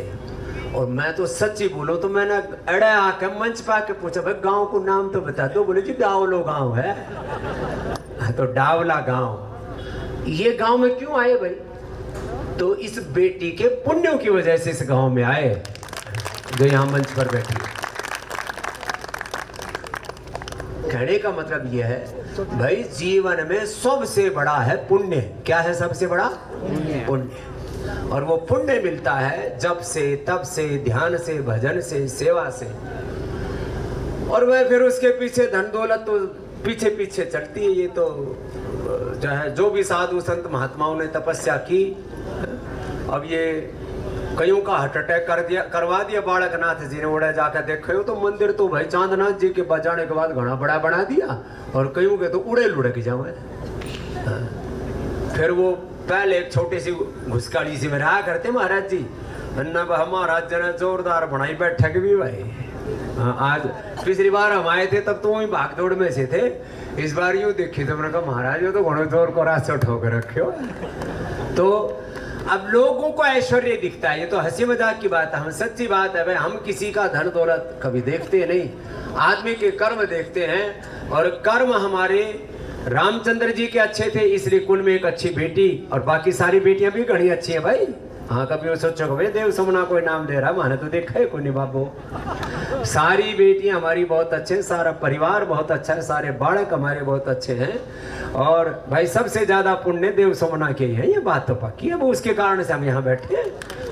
और मैं तो सच्ची बोलूं तो मैंने अड़े आके मंच पे आके पूछा भाई गांव को नाम तो बता दो। बोले जी डावलो गांव है। तो डावला गांव, ये गांव में क्यों आए भाई? तो इस बेटी के पुण्यों की वजह से इस गांव में आए जो यहाँ मंच पर बैठी। कहने का मतलब यह है भाई जीवन में सबसे बड़ा है पुण्य। क्या है सबसे बड़ा? पुण्य। और वो पुण्य मिलता है जब से, तब से, ध्यान से, भजन से, सेवा से। और वह फिर उसके पीछे धन दौलत तो पीछे पीछे चलती है। ये तो जो है जो भी साधु संत महात्माओं ने तपस्या की, अब ये कईयों का हार्ट अटैक करवा दिया बालकनाथ जी ने। उड़े जाकर देखो तो मंदिर तो भाई चांदनाथ जी के बजाने के बाद घना बड़ा बना दिया, और कईयों के तो उड़े लुढ़क जाए। फिर वो पहले एक छोटी सी घुसकाली सी में रहा करते महाराज जी, महाराज जी ने जोरदार बनाई बैठक भी भाई। आज पिछली बार हम आए थे तब तो वही भागदौड़ में से थे, इस बार यूँ देखी तो मैंने कहा महाराज ये तो घोड़े जोर को रास्ते ठोक रखे हो। तो अब लोगों को ऐश्वर्य दिखता है, ये तो हंसी मजाक की बात है। हम सच्ची बात है भाई, हम किसी का धन दौलत कभी देखते नहीं, आदमी के कर्म देखते हैं। और कर्म हमारे रामचंद्र जी के अच्छे थे, इसलिए कुल में एक अच्छी बेटी, और बाकी सारी बेटियां भी घनी अच्छी है भाई। हाँ कभी वो सोचो भाई देव समना कोई नाम दे रहा, मैंने तो देखा है कोई नहीं बाबू। सारी बेटियां हमारी बहुत अच्छे, सारा परिवार बहुत अच्छा है, सारे बालक हमारे बहुत अच्छे हैं। और भाई सबसे ज्यादा पुण्य देव सोमना के ही है, ये बात तो पक्की है। वो उसके कारण से हम यहाँ बैठे हैं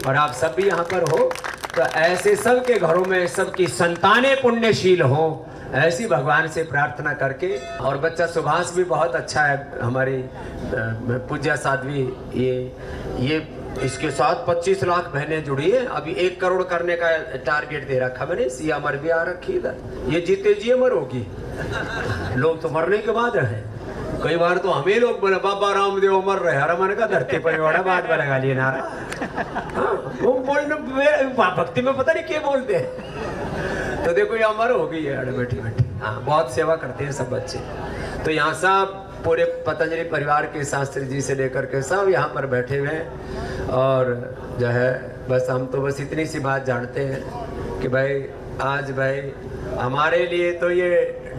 और आप सब भी यहाँ पर हो। तो ऐसे सबके घरों में सबकी संतानें पुण्यशील हो, ऐसी भगवान से प्रार्थना करके। और बच्चा सुभाष भी बहुत अच्छा है, हमारी पूज्या साध्वी। ये इसके साथ 25 लाख बहनें जुड़ी है। अभी 1 करोड़ करने का टारगेट दे रखा मैंने। सिया अमर भी आ रखी इधर, ये जीते जी अमर होगी। लोग तो मरने के बाद रहे, कई बार तो हमें लोग बोले बाबा रामदेव अमर रहे, हर मन का धरती पर बड़ा बात में लगा लिए नारा। हाँ, वो बोलने भक्ति में पता नहीं क्या बोलते हैं। तो देखो ये अमर हो गई है बैठी बैठी। हाँ, बहुत सेवा करते हैं सब बच्चे। तो यहाँ सब पूरे पतंजलि परिवार के शास्त्री जी से लेकर के सब यहाँ पर बैठे हुए हैं। और जो है बस हम तो बस इतनी सी बात जानते हैं कि भाई आज भाई हमारे लिए तो ये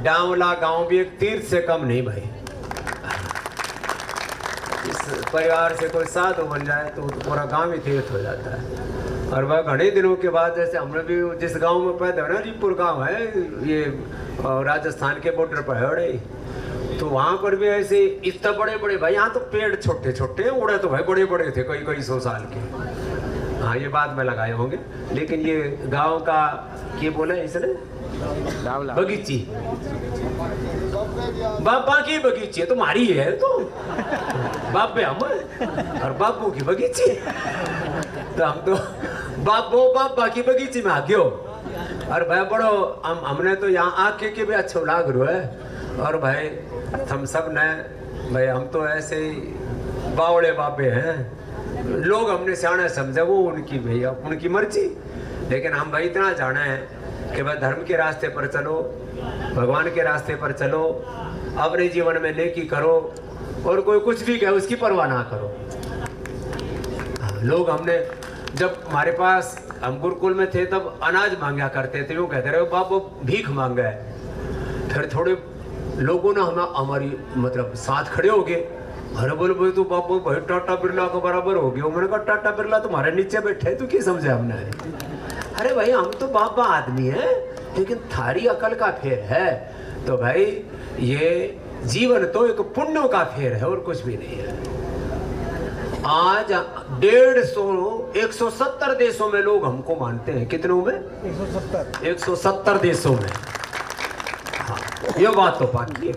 डांवला गांव भी एक तीर्थ से कम नहीं भाई। इस परिवार से कोई साधु बन जाए तो पूरा गांव ही तीर्थ हो जाता है। और वह घने दिनों के बाद, जैसे हमने भी जिस गांव में पैदा ना, रिपुर गांव है ये, राजस्थान के बॉर्डर पर है, तो वहां पर भी ऐसे इतने बड़े बड़े भाई, यहाँ तो पेड़ छोटे छोटे, उड़े तो भाई बड़े बड़े थे, कई 100 साल के। हाँ, ये बाद में लगाए होंगे। लेकिन ये गांव का क्या बोला इसने, बगीची, बाबा की बगीची है, तुम्हारी है तो बाबे हम और बाबू की बगीची। तो हम तो बाबा की बगीची में आ गयो। और भाई बड़ो हमने तो यहाँ आके के भी अच्छा लाग रहा है। और भाई हम सब ने भाई, हम तो ऐसे ही बावड़े बाबे हैं, लोग हमने सियाने समझे, वो उनकी भैया उनकी मर्जी। लेकिन हम भाई इतना जाना है कि भाई धर्म के रास्ते पर चलो, भगवान के रास्ते पर चलो, अपने जीवन में नेकी करो, और कोई कुछ भी कहे उसकी परवाह ना करो। लोग हमने जब हमारे पास, हम गुरुकुल में थे तब अनाज मांगा करते थे, वो कहते रहे बाबू भीख मांगा है। फिर थोड़े लोगों ने हमारी मतलब साथ खड़े हो गए। अरे बोले भाई तू बाबू भाई टाटा बिरला के बराबर हो गया। मैंने कहा टाटा बिरला तुम्हारे नीचे बैठे, तू क्या समझे हमने। अरे भाई हम तो बाबा आदमी है, लेकिन थारी अकल का फेर है। तो भाई ये जीवन तो एक पुण्यों का फेर है और कुछ भी नहीं है। आज 170 देशों में लोग हमको मानते हैं। कितनों में? 170 देशों में। हाँ, ये बात तो बाकी है।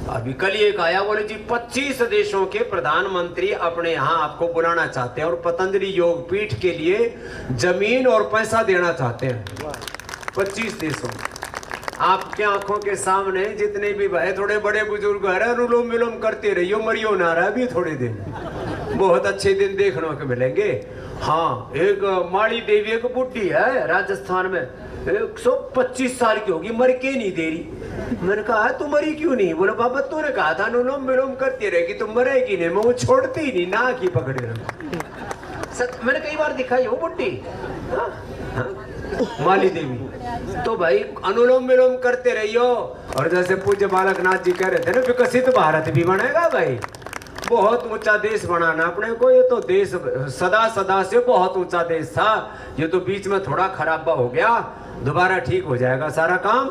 अभी कल एक आया, बोले जी 25 देशों के प्रधानमंत्री अपने यहाँ आपको बुलाना चाहते हैं और पतंजलि योग पीठ के लिए जमीन और पैसा देना चाहते हैं। 25 देशों में आपके आंखों के सामने जितने भी भाई थोड़े बड़े बुजुर्ग है, अनुलोम विलोम करते रहियो, मरियो ना रहा भी थोड़े दिन, बहुत अच्छे दिन देखने को मिलेंगे। हाँ, एक माड़ी देवी एक बुढ़ी है राजस्थान में, 125 साल की होगी, मर के नहीं दे रही। मैंने कहा तू मरी क्यों नहीं? बोले बाबा तूने कहा था अनुलोम विलोम करती रहेगी तो मरेगी नहीं। मैं वो छोड़ती ही नहीं, ना की पकड़े रहो। मैंने कई बार दिखाई वो बुढ़ी, माली देवी। तो भाई अनुलोम विलोम करते रहियो। और जैसे पूज्य बालक नाथ जी कह रहे थे ना, विकसित भारत भी बनेगा भाई, बहुत ऊंचा देश बनाना अपने को। ये तो देश सदा से बहुत ऊंचा देश था, ये तो बीच में थोड़ा खराबा हो गया, दोबारा ठीक हो जाएगा सारा काम।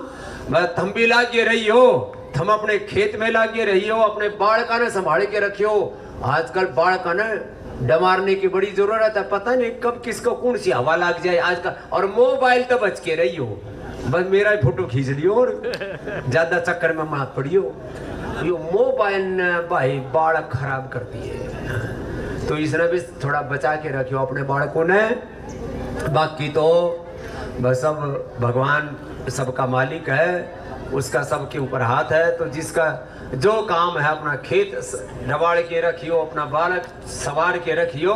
बस थम भी लागे रहियो, थम अपने खेत में लागे रहियो, अपने बालका ने संभाल के रखियो। आजकल बालका ने डमारने की बड़ी जरूरत है, पता नहीं कब किसको कौन सी हवा लग जाए आजकल। और मोबाइल तो बच के रहियो, बस मेरा ही फोटो खींच लियो और ज्यादा चक्कर में मत पड़ियो। यो मोबाइल ने भाई बालक खराब करती है, तो इसने भी थोड़ा बचा के रखियो अपने बालकों ने। बाकी तो बस सब भगवान सबका मालिक है, उसका सबके ऊपर हाथ है। तो जिसका जो काम है अपना खेत नवाड़ के रखियो, अपना बालक सवार के रखियो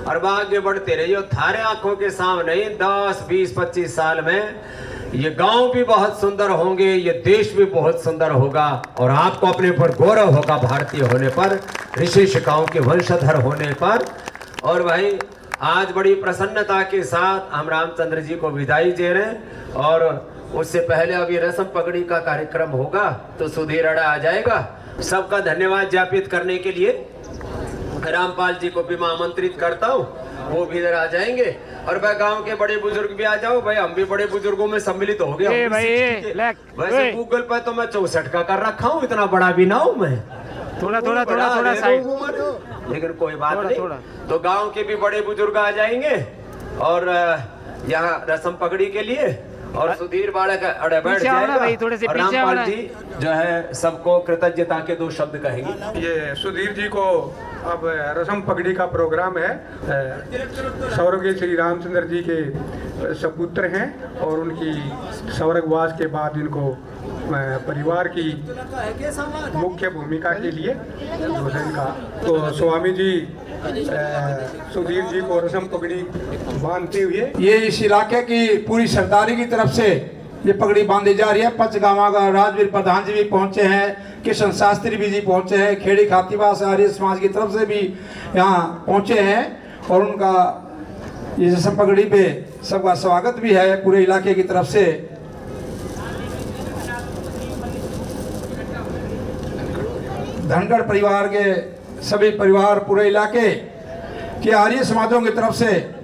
और आगे बढ़ते रहियो। थारे आंखों के सामने 10, 20, 25 साल में ये गांव भी बहुत सुंदर होंगे, ये देश भी बहुत सुंदर होगा और आपको अपने पर गौरव होगा भारतीय होने पर, ऋषिशिकाओं के वंशधर होने पर। और भाई आज बड़ी प्रसन्नता के साथ हम रामचंद्र जी को विदाई दे रहे हैं। और उससे पहले अभी रस्म पगड़ी का कार्यक्रम होगा, तो सुधीर अड़ा आ जाएगा। सबका धन्यवाद ज्ञापित करने के लिए रामपाल जी को भी मैं आमंत्रित करता हूँ, वो भी इधर आ जाएंगे। और भाई गांव के बड़े बुजुर्ग भी आ जाओ भाई, हम भी बड़े बुजुर्गों में सम्मिलित हो गए। वैसे गूगल पर तो मैं 64 का कर रखा हूँ, इतना बड़ा भी ना हूँ मैं, थोड़ा साइड, लेकिन कोई बात नहीं। तो गांव के भी बड़े बुजुर्ग आ जाएंगे और यहाँ रस्म पगड़ी के लिए, और सुधीर बालक अड़े बैठ जाएगा। और रामपाल जी जो है सबको कृतज्ञता के 2 शब्द कहेंगे। ये सुधीर जी को अब रस्म पगड़ी का प्रोग्राम है। स्वर्गीय श्री रामचंद्र जी के सपुत्र हैं और उनकी स्वर्गवास के बाद इनको परिवार की मुख्य भूमिका के लिए भोजन का, तो स्वामी जी सुधीर जी को रस्म पगड़ी बांधते हुए ये इस इलाके की पूरी सरदारी की तरफ से ये पगड़ी बांधी जा रही है। पंचगामा का राजवीर प्रधान जी भी पहुंचे हैं, किशन शास्त्री भी जी पहुंचे हैं, खेड़ी खातीवास आर्य समाज की तरफ से भी यहाँ पहुंचे हैं और उनका ये रस्म पगड़ी पे सबका स्वागत भी है पूरे इलाके की तरफ से। धनगढ़ परिवार के सभी परिवार पूरे इलाके के आर्य समाजों की तरफ से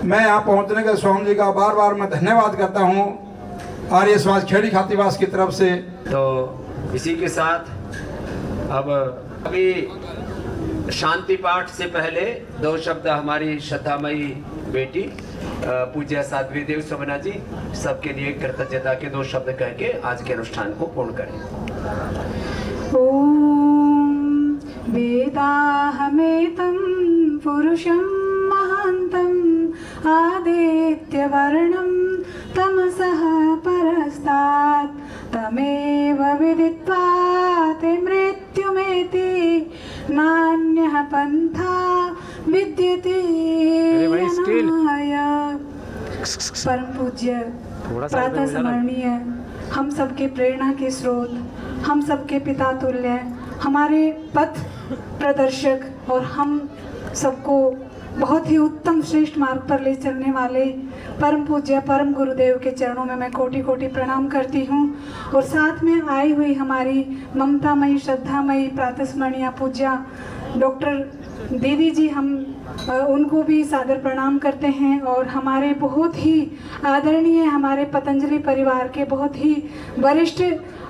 मैं यहाँ पहुँचने के स्वामी जी का बार बार मैं धन्यवाद करता हूँ, आर्य समाज खेड़ी खातीवास की तरफ से। तो इसी के साथ अब अभी शांति पाठ से पहले 2 शब्द हमारी श्रद्धामयी बेटी पूज्य साध्वी देव समना जी सबके लिए कृतज्ञता के 2 शब्द कह के आज के अनुष्ठान को पूर्ण करें। ओम वेदाहमेतं पुरुषं महान्तं आदित्यवर्णं तमसः परस्तात् तमेव विदित्वा ते मृत्युमेति नान्यः पन्था विद्यते यनाय। परम पूज्य प्रातः स्मरणीय, हम सबके प्रेरणा के स्रोत, हम सबके पिता तुल्य, हमारे पथ प्रदर्शक और हम सबको बहुत ही उत्तम श्रेष्ठ मार्ग पर ले चलने वाले परम पूज्य परम गुरुदेव के चरणों में मैं कोटि कोटि प्रणाम करती हूँ। और साथ में आई हुई हमारी ममतामयी श्रद्धामयी प्रातस्मरणीय पूज्या डॉक्टर दीदी जी, हम उनको भी सादर प्रणाम करते हैं। और हमारे बहुत ही आदरणीय हमारे पतंजलि परिवार के बहुत ही वरिष्ठ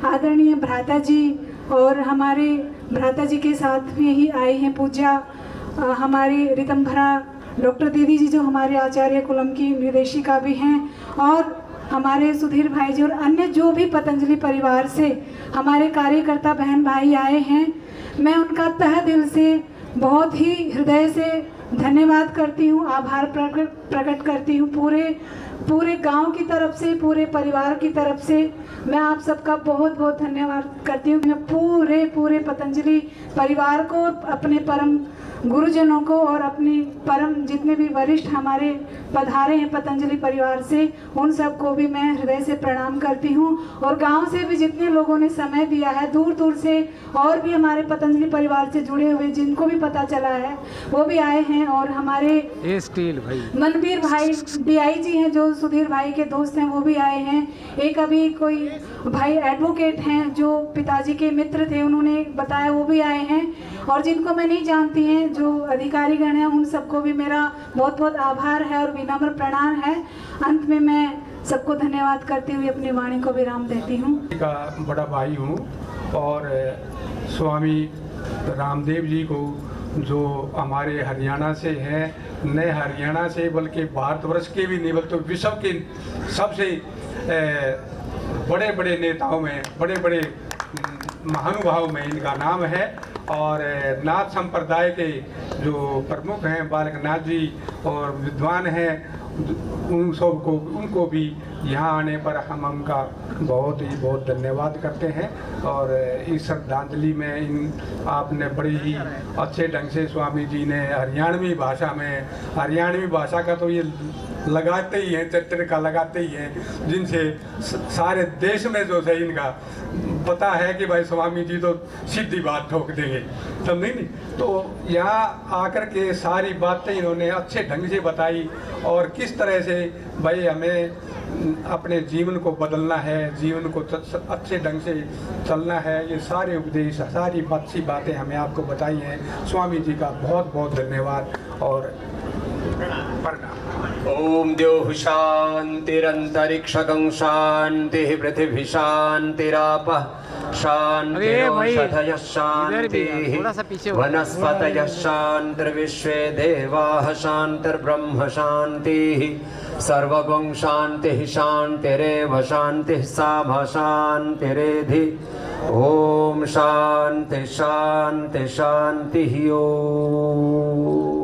आदरणीय भ्राता जी, और हमारे भ्राता जी के साथ में ही आई हैं पूज्या हमारी रितंभरा डॉक्टर दीदी जी, जो हमारे आचार्य कुलम की निर्देशिका भी हैं, और हमारे सुधीर भाई जी और अन्य जो भी पतंजलि परिवार से हमारे कार्यकर्ता बहन भाई आए हैं। मैं उनका तहे दिल से बहुत ही हृदय से धन्यवाद करती हूँ, आभार प्रकट करती हूँ। पूरे गांव की तरफ से, पूरे परिवार की तरफ से मैं आप सबका बहुत बहुत धन्यवाद करती हूँ। मैं पूरे पतंजलि परिवार को, अपने परम गुरुजनों को और अपनी परम जितने भी वरिष्ठ हमारे पधारे हैं पतंजलि परिवार से, उन सबको भी मैं हृदय से प्रणाम करती हूँ। और गांव से भी जितने लोगों ने समय दिया है, दूर दूर से और भी हमारे पतंजलि परिवार से जुड़े हुए जिनको भी पता चला है वो भी आए हैं। और हमारे स्टील भाई मनवीर भाई DI जी हैं जो सुधीर भाई के दोस्त हैं, वो भी आए हैं। एक अभी कोई भाई एडवोकेट हैं जो पिताजी के मित्र थे, उन्होंने बताया, वो भी आए हैं। और जिनको मैं नहीं जानती हैं जो अधिकारीगण हैं, उन सबको भी मेरा बहुत बहुत आभार है और विनम्र प्रणाम है। अंत में मैं सबको धन्यवाद करते हुए अपनी वाणी को विराम देती हूँ। का बड़ा भाई हूँ और स्वामी रामदेव जी को, जो हमारे हरियाणा से हैं, नए हरियाणा से बल्कि भारतवर्ष के भी नहीं बल्कि विश्व के सबसे बड़े बड़े नेताओं में, बड़े बड़े महानुभाव में इनका नाम है। और नाथ संप्रदाय के जो प्रमुख हैं बालकनाथ जी और विद्वान हैं, उन सब को, उनको भी यहाँ आने पर हम उनका बहुत धन्यवाद करते हैं। और इस श्रद्धांजलि में आपने बड़ी ही अच्छे ढंग से स्वामी जी ने हरियाणवी भाषा में, हरियाणवी भाषा का तो ये लगाते ही हैं, चट्टर का लगाते ही हैं, जिनसे सारे देश में जो है इनका पता है कि भाई स्वामी जी तो सीधी बात ठोक देंगे, समझे नहीं। तो यहाँ आकर के सारी बातें इन्होंने अच्छे ढंग से बताई और किस तरह से भाई हमें अपने जीवन को बदलना है, जीवन को अच्छे ढंग से चलना है, ये सारे उपदेश, सारी अच्छी बातें हमें आपको बताई हैं। स्वामी जी का बहुत बहुत धन्यवाद और प्रणाम। ओम द्योः शान्तिरन्तरिक्षगं शान्तिः पृथिवी शान्तिरापः शान्तिरोषधयः शान्तिः वनस्पतयः शान्तिर्विश्वे देवाः शान्तिर्ब्रह्म शान्तिः सर्वगं शान्तिः शान्तिरेव शान्तिः सामा शान्तिरेधि। ओम शान्ति शान्ति शान्तिः। ओम।